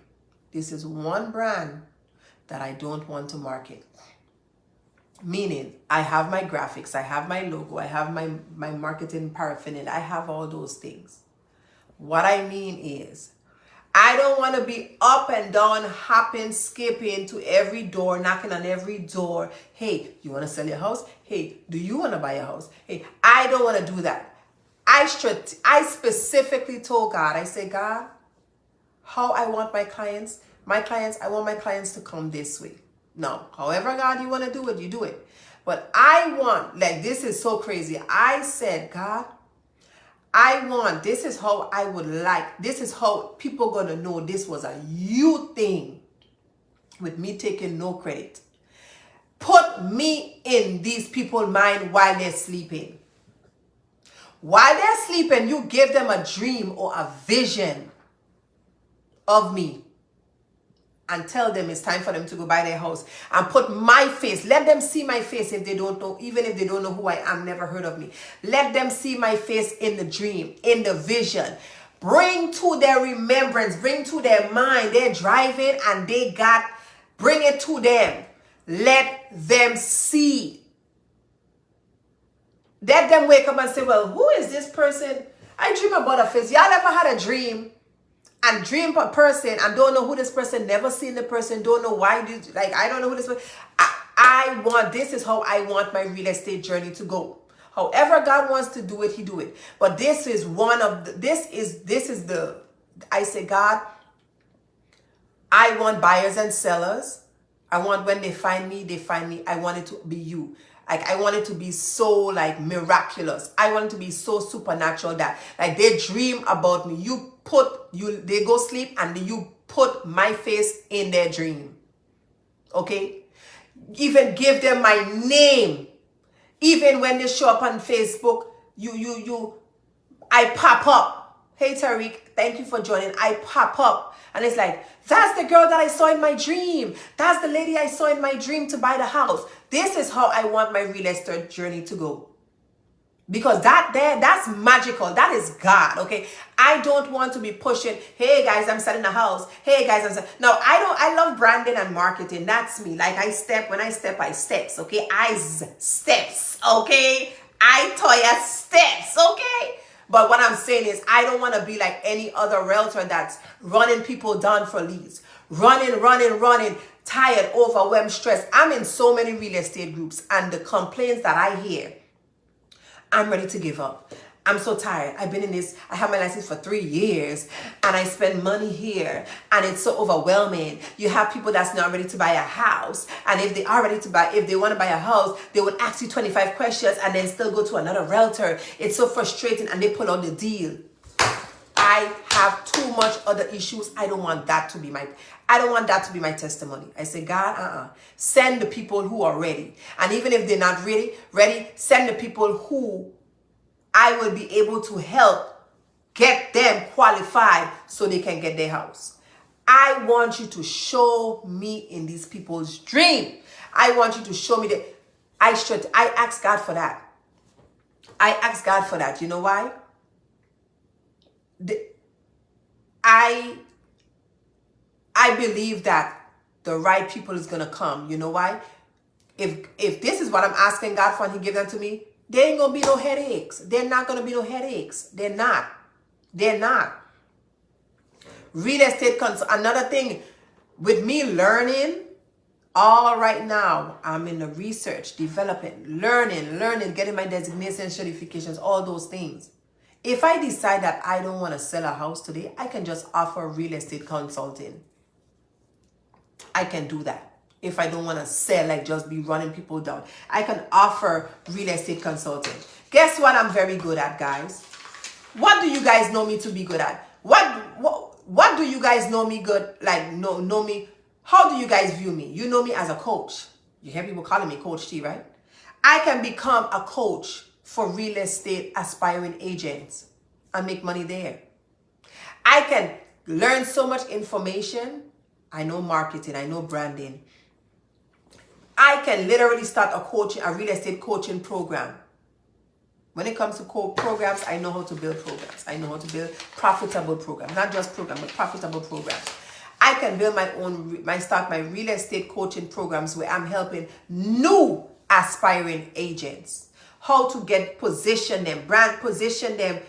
this is one brand that I don't want to market. Meaning, I have my graphics, I have my logo, I have my marketing paraphernalia, I have all those things. What I mean is, I don't want to be up and down, hopping, skipping to every door, knocking on every door. Hey, you want to sell your house? Hey, do you want to buy a house? Hey, I don't want to do that. I specifically told God, I said, God, how I want my clients, I want my clients to come this way. No, however, God, you want to do it, you do it. But I want, like, this is so crazy. I said, God, this is how I would like, this is how people going to know this was a you thing with me taking no credit. Put me in these people's mind while they're sleeping. While they're sleeping, you give them a dream or a vision of me. And tell them it's time for them to go buy their house. And put my face. Let them see my face if they don't know. Even if they don't know who I am, never heard of me. Let them see my face in the dream, in the vision. Bring to their remembrance. Bring to their mind. They're driving and bring it to them. Let them see. Let them wake up and say, well, who is this person? I dream about a face. Y'all ever had a dream? And dream a person and don't know who this person, never seen the person, don't know why, I don't know who this person. This is how I want my real estate journey to go. However God wants to do it, he do it. But this is I say, God, I want buyers and sellers. I want when they find me. I want it to be you. Like, I want it to be so, like, miraculous. I want it to be so supernatural that, like, they dream about me. They go sleep and you put my face in their dream. Okay? Even give them my name. Even when they show up on Facebook, I pop up. Hey, Tariq, thank you for joining. I pop up. And it's like, that's the girl that I saw in my dream. That's the lady I saw in my dream to buy the house. This is how I want my real estate journey to go. Because that's magical. That is God, okay? I don't want to be pushing, hey guys, I'm selling a house. Hey guys, I'm selling. No, I love branding and marketing. That's me. Like, when I step, I steps, okay? Steps, okay? Toia steps, okay? But what I'm saying is, I don't want to be like any other realtor that's running people down for leads. Running, tired, overwhelmed, stressed. I'm in so many real estate groups, and the complaints that I hear, I'm ready to give up. I'm so tired. I've been in this, I have my license for 3 years and I spend money here and it's so overwhelming. You have people that's not ready to buy a house. And if they are ready to buy, if they want to buy a house, they would ask you 25 questions and then still go to another realtor. It's so frustrating and they pull out the deal. I have too much other issues. I don't want that to be my testimony. I say, God, send the people who are ready. And even if they're not ready, send the people who I will be able to help get them qualified so they can get their house. I want you to show me in these people's dream. I want you to show me that. I ask God for that. I ask God for that. You know why? I believe that the right people is going to come. You know why? If this is what I'm asking God for and he give them to me, there ain't going to be no headaches. They're not going to be no headaches. They're not. Real estate, another thing, with me learning, all right now, I'm in the research, developing, learning, getting my designation certifications, all those things. If I decide that I don't want to sell a house today, I can just offer real estate consulting. I can do that. If I don't want to sell, like just be running people down, I can offer real estate consulting. Guess what I'm very good at, guys? What do you guys know me to be good at? What what do you guys know me good, like know me, how do you guys view me? You know me as a coach. You hear people calling me Coach T, right? I can become a coach for real estate aspiring agents and make money there. I can learn so much information. I know marketing, I know branding. I can literally start a real estate coaching program. When it comes to programs, I know how to build programs. I know how to build profitable programs, not just programs, but profitable programs. I can build start my real estate coaching programs where I'm helping new aspiring agents how to position them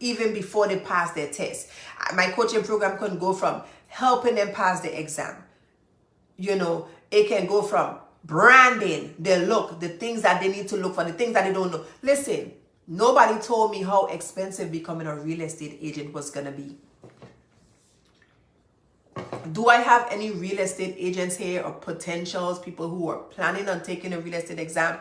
even before they pass their test. My coaching program can go from helping them pass the exam. It can go from branding, their look, the things that they need to look for, the things that they don't know. Listen, nobody told me how expensive becoming a real estate agent was going to be. Do I have any real estate agents here or potentials, people who are planning on taking a real estate exam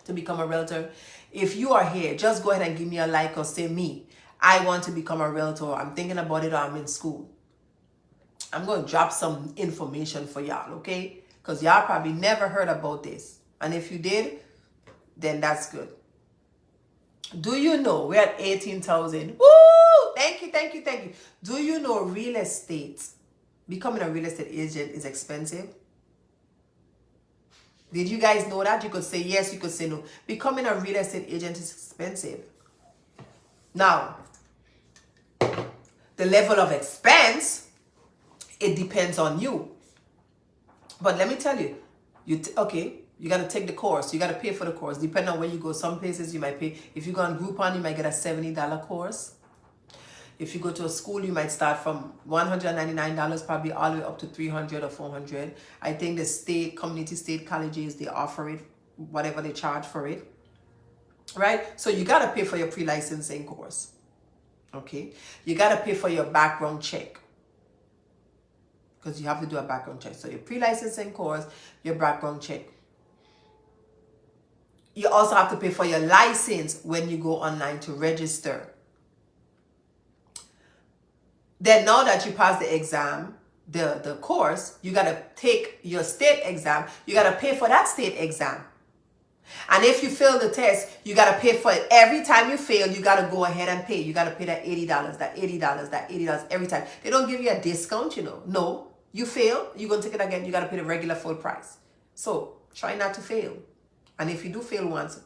to become a realtor? If you are here, just go ahead and give me a like or say me. I want to become a realtor. I'm thinking about it or I'm in school. I'm going to drop some information for y'all, okay? Because y'all probably never heard about this. And if you did, then that's good. Do you know we're at 18,000? Woo! Thank you. Do you know real estate, becoming a real estate agent is expensive? Did you guys know that? You could say yes, you could say no. Becoming a real estate agent is expensive. Now, the level of expense, it depends on you. But let me tell you, you got to take the course. You got to pay for the course. Depending on where you go, some places you might pay. If you go on Groupon, you might get a $70 course. If you go to a school, you might start from $199, probably all the way up to $300 or $400. I think the community state colleges, they offer it, whatever they charge for it. Right? So you got to pay for your pre-licensing course. Okay? You got to pay for your background check. Because you have to do a background check. So your pre-licensing course, your background check. You also have to pay for your license when you go online to register. Then now that you pass the exam, the course, you got to take your state exam. You got to pay for that state exam. And if you fail the test, you got to pay for it. Every time you fail, you got to go ahead and pay. You got to pay that $80, that $80 every time. They don't give you a discount, No. You fail, you're going to take it again. You got to pay the regular full price. So try not to fail. And if you do fail once,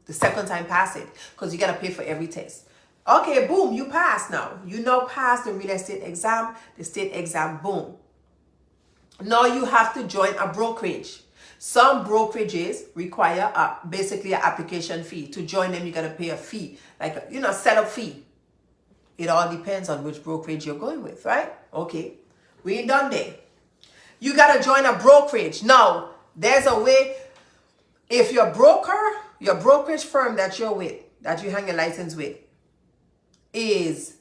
the second time pass it. Because you got to pay for every test. Okay, boom, you pass now. You now pass the real estate exam, the state exam, boom. Now you have to join a brokerage. Some brokerages require basically an application fee. To join them, you got to pay a fee, like a setup fee. It all depends on which brokerage you're going with, right? Okay, we ain't done there. You got to join a brokerage. Now, there's a way. If your brokerage firm that you're with, that you hang your license with, is,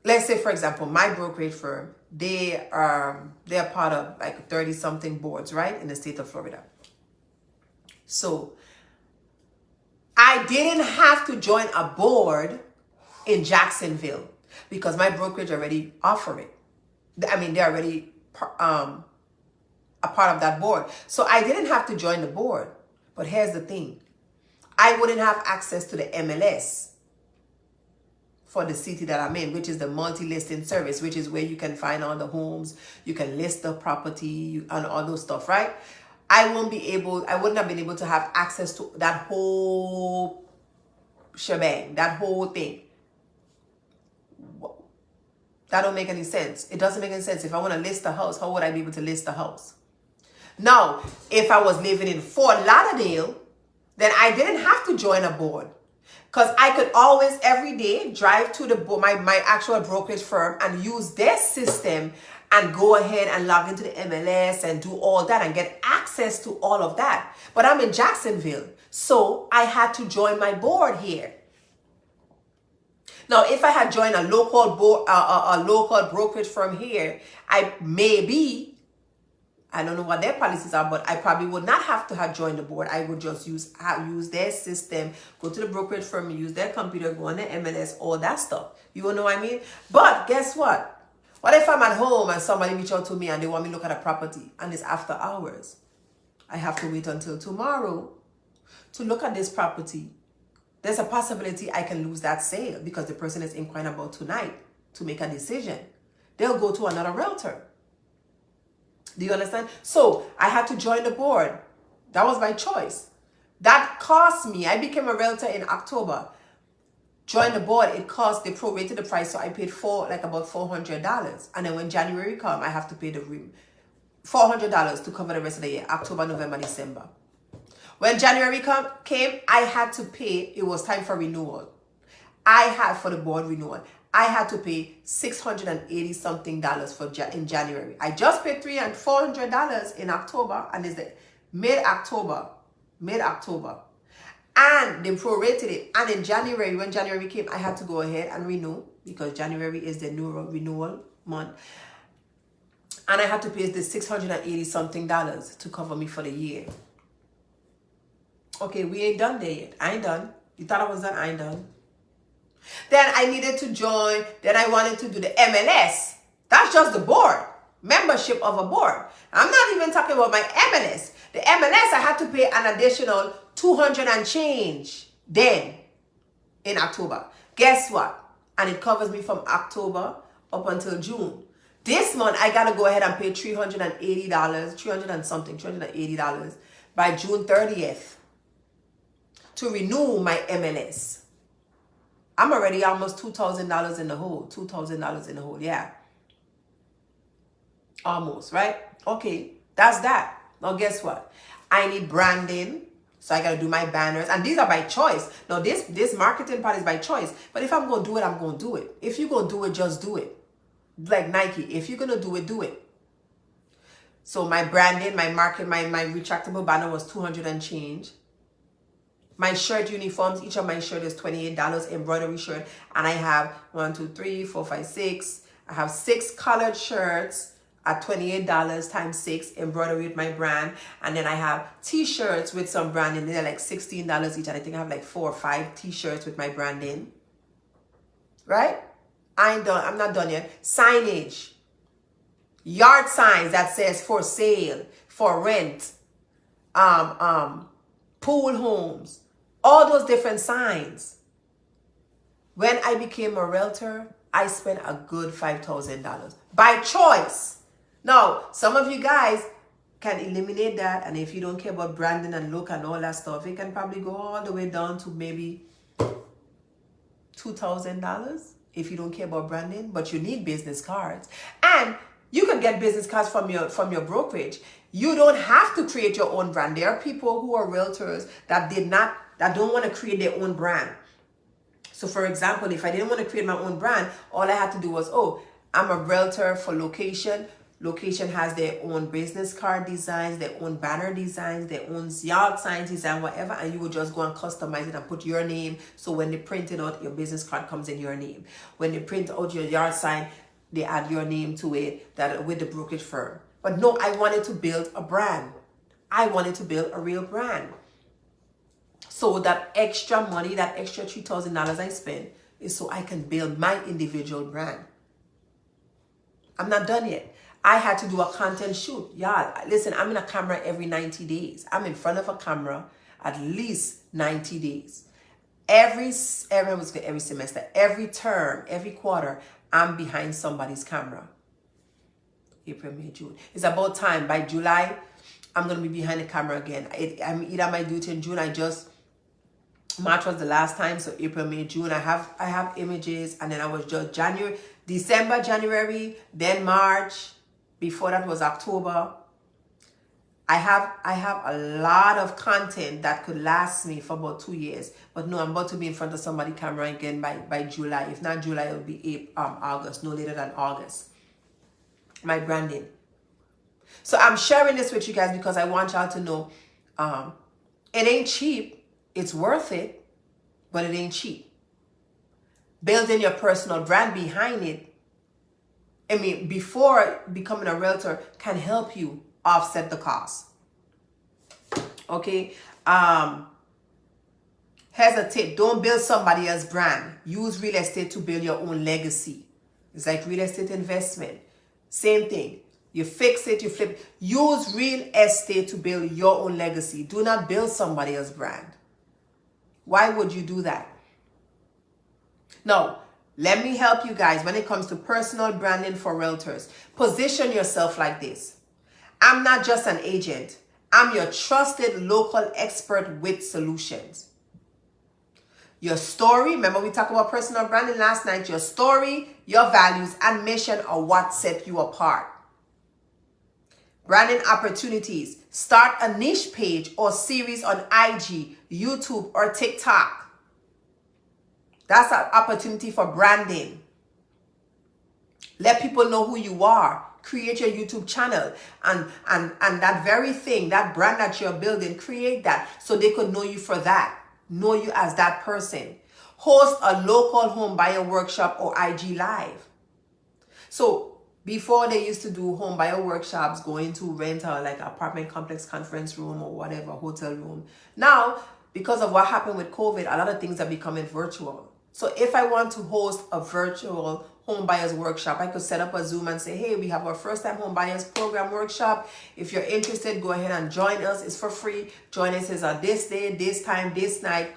let's say, for example, my brokerage firm, they're part of like 30-something boards, right, in the state of Florida. So I didn't have to join a board in Jacksonville because my brokerage already offer it. I mean, they're already a part of that board. So I didn't have to join the board. But here's the thing. I wouldn't have access to the MLS for the city that I'm in, which is the multi-listing service, which is where you can find all the homes, you can list the property and all those stuff, right? I wouldn't have been able to have access to that whole shebang, that whole thing. That don't make any sense. It doesn't make any sense. If I want to list a house, how would I be able to list the house? Now, if I was living in Fort Lauderdale, then I didn't have to join a board. Because I could always, every day, drive to my actual brokerage firm and use their system and go ahead and log into the MLS and do all that and get access to all of that. But I'm in Jacksonville, so I had to join my board here. Now, if I had joined a local brokerage firm here, I maybe I don't know what their policies are, but I probably would not have to have joined the board. I would just use their system, go to the brokerage firm, use their computer, go on the MLS, all that stuff. You know what I mean? But guess what? What if I'm at home and somebody reach out to me and they want me to look at a property and it's after hours? I have to wait until tomorrow to look at this property. There's a possibility I can lose that sale because the person is inquiring about tonight to make a decision. They'll go to another realtor. Do you understand? So I had to join the board. That was my choice. That cost me. I became a realtor in October. Joined the board. It cost, they prorated the price, so I paid about $400. And then when January come, I have to pay the $400 to cover the rest of the year, October, November, December. When January came, I had to pay. It was time for renewal. For the board renewal. I had to pay $680 something in January. I just paid $300 and $400 in October, and it's the mid-October, and they prorated it. And in January, when January came, I had to go ahead and renew because January is the new renewal month, and I had to pay the $680 something to cover me for the year. Okay, we ain't done there yet. I ain't done. You thought I was done? I ain't done. Then I needed to join. Then I wanted to do the MLS. That's just the board. Membership of a board. I'm not even talking about my MLS. The MLS, I had to pay an additional $200 and change then in October. Guess what? And it covers me from October up until June. This month, I got to go ahead and pay $380, $380 by June 30th to renew my MLS. I'm already almost $2,000 in the hole. $2,000 in the hole, yeah. Almost, right? Okay, that's that. Now guess what? I need branding. So I got to do my banners. And these are by choice. Now this marketing part is by choice. But if I'm going to do it, I'm going to do it. If you're going to do it, just do it. Like Nike. If you're going to do it, do it. So my branding, my marketing, my retractable banner was $200 and change. My shirt uniforms, each of my shirt is $28, embroidery shirt. And I have 1, 2, 3, 4, 5, 6. I have 6 colored shirts at $28 times 6, embroidery with my brand. And then I have t-shirts with some branding. They're like $16 each. And I think I have like 4 or 5 t-shirts with my branding. Right? I ain't done. I'm not done yet. Signage. Yard signs that says for sale, for rent, pool homes. All those different signs. When I became a realtor, I spent a good $5,000 by choice. Now, some of you guys can eliminate that, and if you don't care about branding and look and all that stuff, it can probably go all the way down to maybe $2,000 if you don't care about branding, but you need business cards. And you can get business cards from your brokerage. You don't have to create your own brand. There are people who are realtors that don't want to create their own brand. So for example, if I didn't want to create my own brand, all I had to do was, I'm a realtor for location. Location has their own business card designs, their own banner designs, their own yard signs design, whatever. And you would just go and customize it and put your name. So when they print it out, your business card comes in your name. When they print out your yard sign, they add your name to it with the brokerage firm. But no, I wanted to build a brand. I wanted to build a real brand. So that extra money, that extra $3,000 I spent is so I can build my individual brand. I'm not done yet. I had to do a content shoot. Y'all, listen, I'm in a camera every 90 days. I'm in front of a camera at least 90 days. Every semester, every term, every quarter, I'm behind somebody's camera. April, May, June. It's about time. By July, I'm going to be behind the camera again. I'm either my duty in June. March was the last time, so April, May, June. I have images, and then I was just December, January, then March. Before that was October. I have a lot of content that could last me for about 2 years. But no, I'm about to be in front of somebody's camera again by July. If not July, it'll be August, no later than August. My branding. So I'm sharing this with you guys because I want y'all to know it ain't cheap. It's worth it, but it ain't cheap. Building your personal brand behind it, before becoming a realtor, can help you offset the cost. Okay. Hesitate. Don't build somebody else's brand. Use real estate to build your own legacy. It's like real estate investment. Same thing. You fix it, you flip. Use real estate to build your own legacy. Do not build somebody else's brand. Why would you do that? Now, let me help you guys when it comes to personal branding for realtors. Position yourself like this. I'm not just an agent. I'm your trusted local expert with solutions. Your story, remember we talked about personal branding last night. Your story, your values, and mission are what set you apart. Branding opportunities. Start a niche page or series on IG, YouTube, or TikTok. That's an opportunity for branding. Let people know who you are. Create your YouTube channel. And that very thing, that brand that you're building, create that so they could know you for that. Know you as that person. Host a local home buyer workshop or IG live. So before they used to do home buyer workshops, going to rent a like apartment complex conference room or whatever, hotel room. Now, because of what happened with COVID, a lot of things are becoming virtual. So if I want to host a virtual home buyers workshop, I could set up a Zoom and say, hey, we have our first time home buyers program workshop. If you're interested, go ahead and join us. It's for free. Join us is on this day, this time, this night.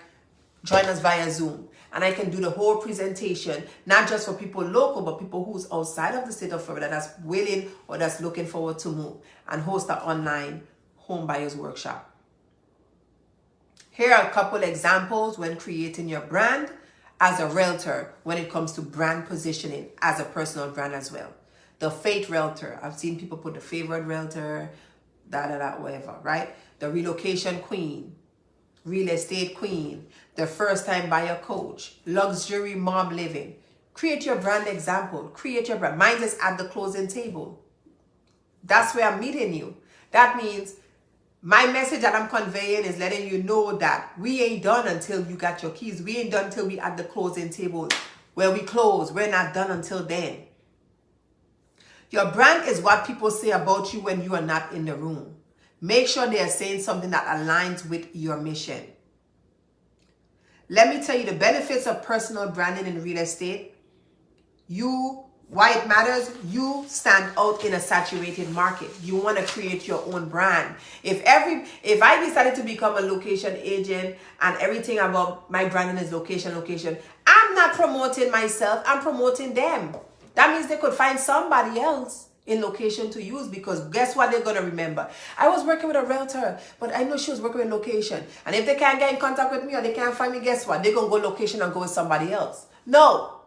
Join us via Zoom. And I can do the whole presentation, not just for people local, but people who's outside of the state of Florida that's willing or that's looking forward to move, and host an online home buyers workshop. Here are a couple examples when creating your brand as a realtor when it comes to brand positioning as a personal brand as well. The Fate Realtor. I've seen people put the favorite realtor, whatever, right? The relocation queen, real estate queen, the first time buyer coach, luxury mom living. Create your brand example. Create your brand. Mine is at the closing table. That's where I'm meeting you. That means my message that I'm conveying is letting you know that we ain't done until you got your keys. We ain't done until we at the closing table where we close. We're not done until then. Your brand is what people say about you when you are not in the room. Make sure they are saying something that aligns with your mission. Let me tell you the benefits of personal branding in real estate. Why it matters, you stand out in a saturated market. You want to create your own brand. If I decided to become a location agent and everything about my branding is location, I'm not promoting myself, I'm promoting them. That means they could find somebody else in location to use, because guess what they're going to remember? I was working with a realtor, but I know she was working with location. And if they can't get in contact with me or they can't find me, guess what? They're going to go location and go with somebody else. No.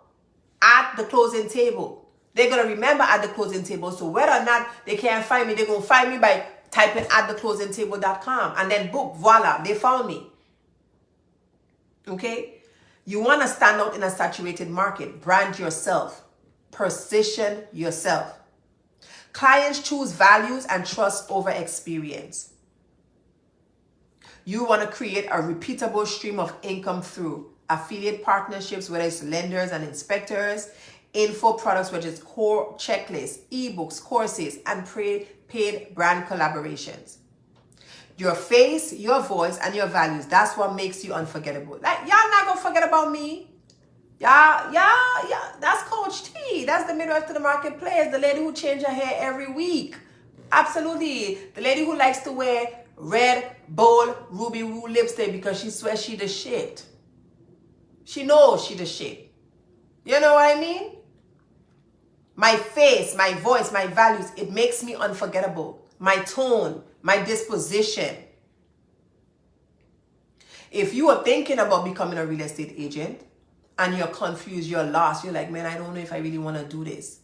At the closing table. They're going to remember at the closing table. So whether or not they can't find me, they're going to find me by typing at theclosingtable.com and then book. Voila, they found me. Okay? You want to stand out in a saturated market. Brand yourself. Position yourself. Clients choose values and trust over experience. You want to create a repeatable stream of income through affiliate partnerships, whether it's lenders and inspectors, info products, which is core checklists, ebooks, courses, and paid brand collaborations. Your face, your voice, and your values, that's what makes you unforgettable. Like, y'all not gonna forget about me. Yeah, that's Coach T. That's the midwife to the marketplace, the lady who changes her hair every week. Absolutely. The lady who likes to wear red, bold, ruby woo lipstick because she swears she the shit. She knows she the shit. You know what I mean? My face, my voice, my values, it makes me unforgettable. My tone, my disposition. If you are thinking about becoming a real estate agent and you're confused, you're lost, you're like, man, I don't know if I really want to do this.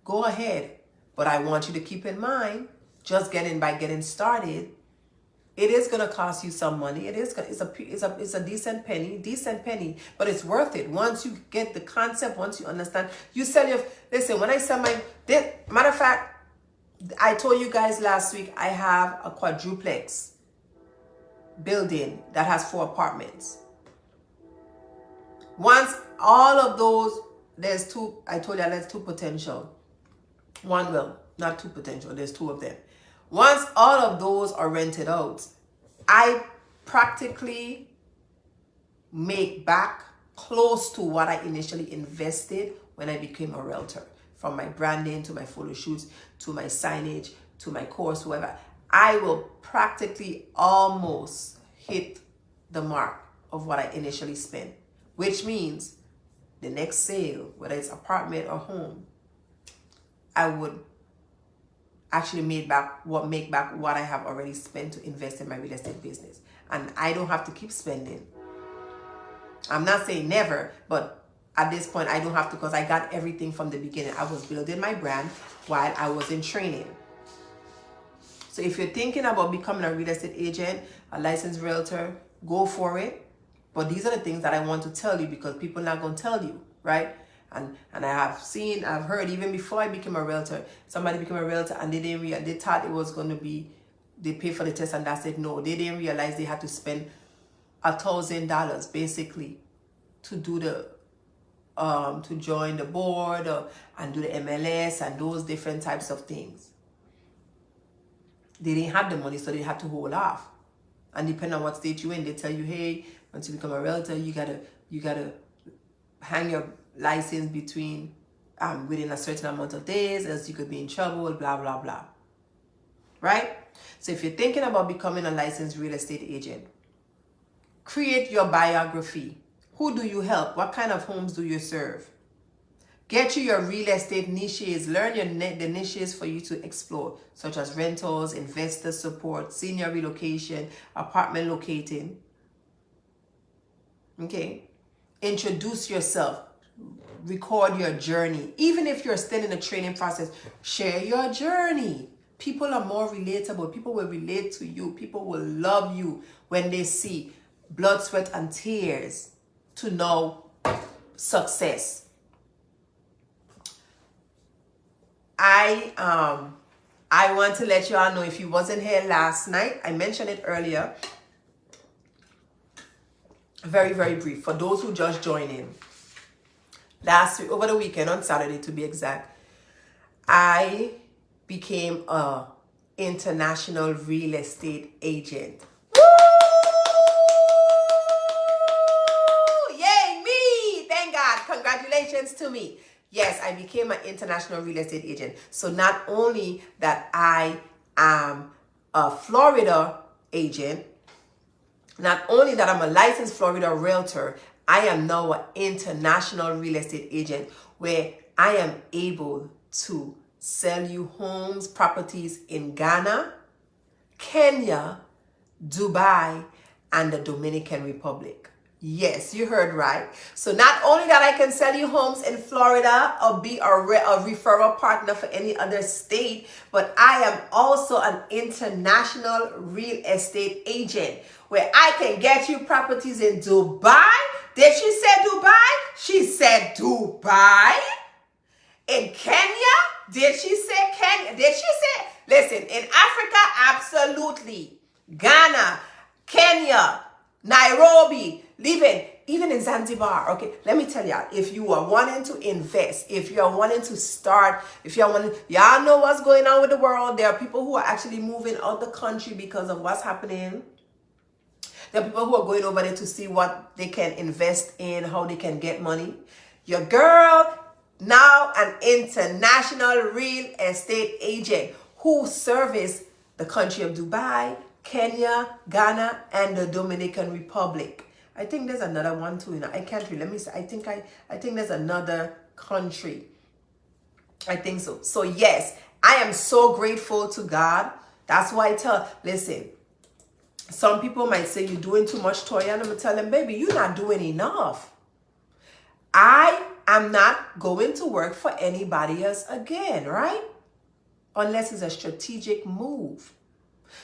Go ahead. But I want you to keep in mind, just getting started, it is going to cost you some money. It's a decent penny, but it's worth it. Once you get the concept, once you understand, listen, when I sell matter of fact, I told you guys last week, I have a quadruplex building that has 4 apartments. Once all of those, there's 2, I told you there's 2 potential. Not 2 potential, there's 2 of them. Once all of those are rented out, I practically make back close to what I initially invested when I became a realtor. From my branding to my photo shoots to my signage to my course, whoever, I will practically almost hit the mark of what I initially spent, which means the next sale, whether it's apartment or home, I would actually make back what I have already spent to invest in my real estate business. And I don't have to keep spending. I'm not saying never, but at this point I don't have to, because I got everything from the beginning. I was building my brand while I was in training. So if you're thinking about becoming a real estate agent, a licensed realtor, go for it. But these are the things that I want to tell you, because people are not going to tell you, right? And I've heard even before I became a realtor, somebody became a realtor and they thought it was going to be, they pay for the test and that's it. No, they didn't realize they had to spend $1,000 basically to do the to join the board and do the MLS and those different types of things. They didn't have the money, so they had to hold off. And depending on what state you're in, they tell you, hey, once you become a realtor, you gotta hang your license between within a certain amount of days, else you could be in trouble, blah blah blah. Right? So if you're thinking about becoming a licensed real estate agent, create your biography. Who do you help? What kind of homes do you serve? Get you your real estate niches. Learn the niches for you to explore, such as rentals, investor support, senior relocation, apartment locating. Okay? Introduce yourself. Record your journey. Even if you're still in the training process, share your journey. People are more relatable. People will relate to you. People will love you when they see blood, sweat, and tears to know success. I want to let you all know, if you wasn't here last night, I mentioned it earlier, very, very brief, for those who just joined in. Last week, over the weekend, on Saturday to be exact, I became a international real estate agent. Woo! Yay, me! Thank God. Congratulations to me. Yes, I became an international real estate agent. So not only that I am a Florida agent, not only that I'm a licensed Florida realtor, I am now an international real estate agent, where I am able to sell you homes, properties in Ghana, Kenya, Dubai, and the Dominican Republic. Yes, you heard right. So not only that I can sell you homes in Florida or be a referral partner for any other state, but I am also an international real estate agent, where I can get you properties in Dubai. Did she say Dubai? She said Dubai. In Kenya? Did she say Kenya? Did she say? Listen, in Africa, absolutely. Ghana, Kenya, Nairobi, even in Zanzibar. Okay, let me tell y'all, if you are wanting to invest, if you're wanting to start, y'all know what's going on with the world. There are people who are actually moving out the country because of what's happening. There are people who are going over there to see what they can invest in, how they can get money. Your girl, now an international real estate agent who service the country of Dubai, Kenya, Ghana, and the Dominican Republic. I think there's another one too. I can't really. Let me see. I think there's another country. I think so. So yes, I am so grateful to God. That's why listen, some people might say you're doing too much, Toya, and I'm gonna tell them, baby, you're not doing enough. I am not going to work for anybody else again, right? Unless it's a strategic move.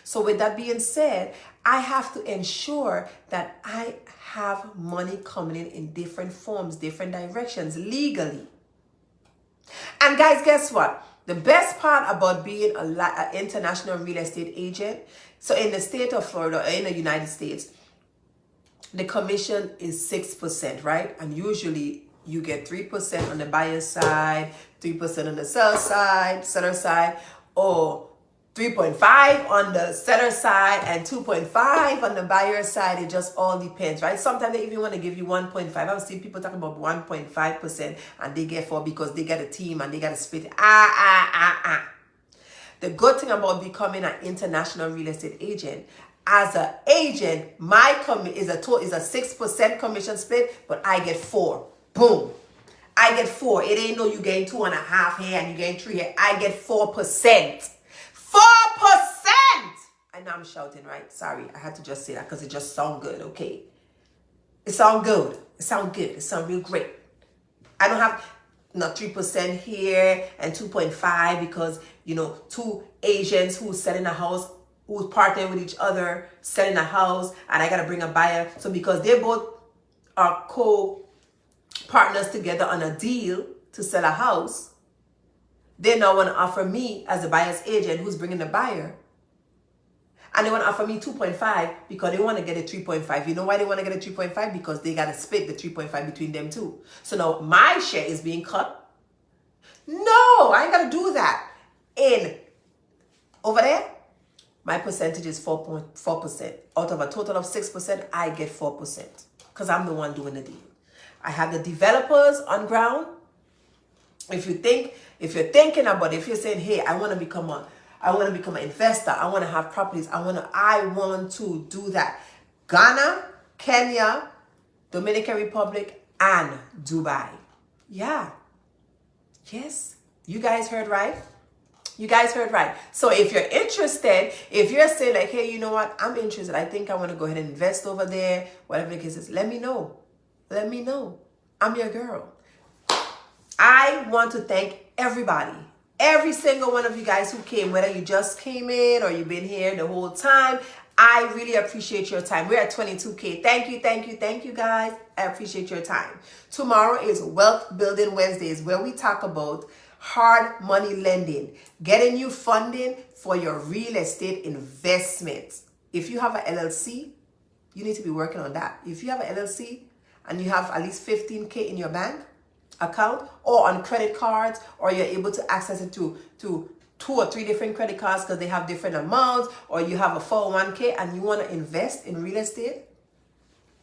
So with that being said, I have to ensure that I have money coming in different forms, different directions, legally. And guys, guess what? The best part about being an international real estate agent, so in the state of Florida, in the United States, the commission is 6%, right? And usually you get 3% on the buyer side, 3% on the seller side, or 3.5 on the seller side and 2.5 on the buyer side. It just all depends, right? Sometimes they even want to give you 1.5. I've seen people talking about 1.5% and they get 4 because they get a team and they got to split it. The good thing about becoming an international real estate agent, as an agent, my is a 6% commission split, but I get 4. Boom. I get 4. It ain't no you gain 2.5 here and you gain 3 here. I get 4%. 4%! I know I'm shouting, right? Sorry, I had to just say that because it just sounds good, okay? It sounds good. It sounds good. It sounds real great. I don't have 3% here and 2.5 because, 2 Asians who's selling a house, who's partnering with each other, selling a house, and I got to bring a buyer. So because they both are co-partners together on a deal to sell a house, they now want to offer me as a buyer's agent who's bringing the buyer. And they want to offer me 2.5 because they want to get a 3.5. You know why they want to get a 3.5? Because they got to split the 3.5 between them two. So now my share is being cut. No, I ain't got to do that. Over there, my percentage is 4.4%. Out of a total of 6%, I get 4% because I'm the one doing the deal. I have the developers on ground. If you're thinking about it, if you're saying, hey, I want to become an investor, I want to have properties, I want to do that. Ghana, Kenya, Dominican Republic, and Dubai. Yeah. Yes. You guys heard right. You guys heard right. So if you're interested, if you're saying like, hey, you know what, I'm interested, I think I want to go ahead and invest over there, whatever the case is, let me know. Let me know. I'm your girl. I want to thank everybody, every single one of you guys who came, whether you just came in or you've been here the whole time. I really appreciate your time. We're at 22K. Thank you guys. I appreciate your time. Tomorrow is Wealth Building Wednesdays, where we talk about hard money lending, getting you funding for your real estate investments. If you have an LLC, you need to be working on that. If you have an LLC and you have at least 15K in your bank account or on credit cards, or you're able to access it to 2 or 3 different credit cards because they have different amounts, or you have a 401k and you want to invest in real estate,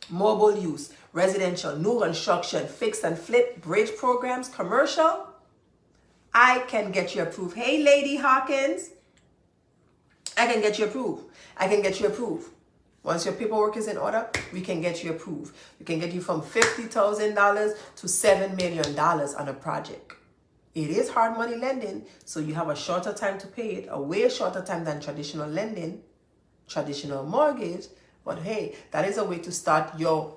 mobile use, residential, new construction, fix and flip, bridge programs, commercial, I can get you approved. Hey, Lady Hawkins, I can get you approved. I can get you approved. Once your paperwork is in order, we can get you approved. We can get you from $50,000 to $7 million on a project. It is hard money lending, so you have a shorter time to pay it, a way shorter time than traditional lending, traditional mortgage. But hey, that is a way to start your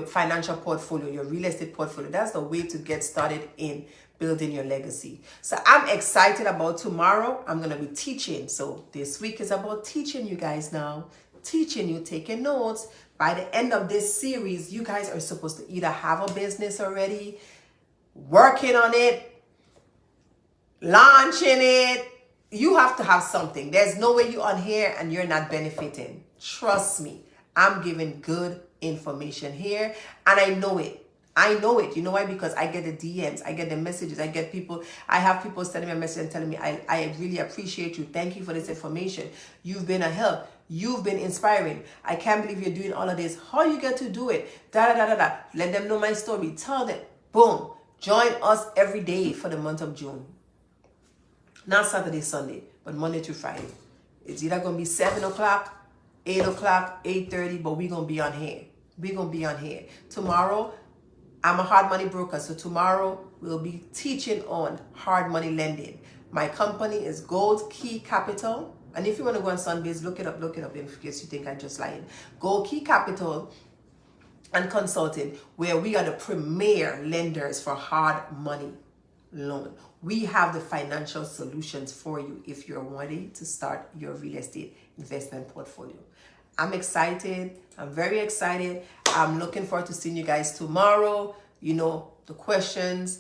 financial portfolio, your real estate portfolio. That's the way to get started in building your legacy. So I'm excited about tomorrow. I'm going to be teaching. So this week is about teaching you guys now, teaching you, taking notes. By the end of this series, you guys are supposed to either have a business already, working on it, launching it. You have to have something. There's no way you're on here and you're not benefiting. Trust me. I'm giving good information here, and I know it. I know it. You know why? Because I get the DMs, I get the messages, I have people sending me a message and telling me, I really appreciate you. Thank you for this information. You've been a help. You've been inspiring. I can't believe you're doing all of this. How you get to do it? Let them know my story. Tell them. Boom. Join us every day for the month of June. Not Saturday, Sunday, but Monday to Friday. It's either going to be 7 o'clock, 8 o'clock, 8:30, but we're going to be on here. We're going to be on here. Tomorrow, I'm a hard money broker, so tomorrow we'll be teaching on hard money lending. My company is Gold Key Capital. And if you want to go on Sundays, look it up in case you think I'm just lying. Gold Key Capital and Consulting, where we are the premier lenders for hard money loan. We have the financial solutions for you if you're wanting to start your real estate investment portfolio. I'm excited. I'm very excited. I'm looking forward to seeing you guys tomorrow. You know, the questions.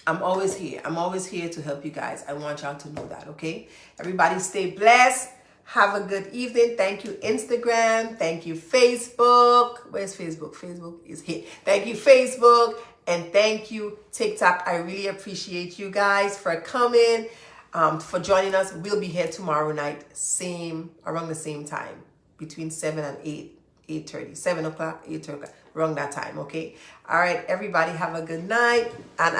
I'm always here. I'm always here to help you guys. I want y'all to know that, okay? Everybody stay blessed. Have a good evening. Thank you, Instagram. Thank you, Facebook. Where's Facebook? Facebook is here. Thank you, Facebook. And thank you, TikTok. I really appreciate you guys for coming, for joining us. We'll be here tomorrow night, around the same time, between 7 and 8:30, 7 o'clock, 8:30, around that time, okay? All right, everybody have a good night. And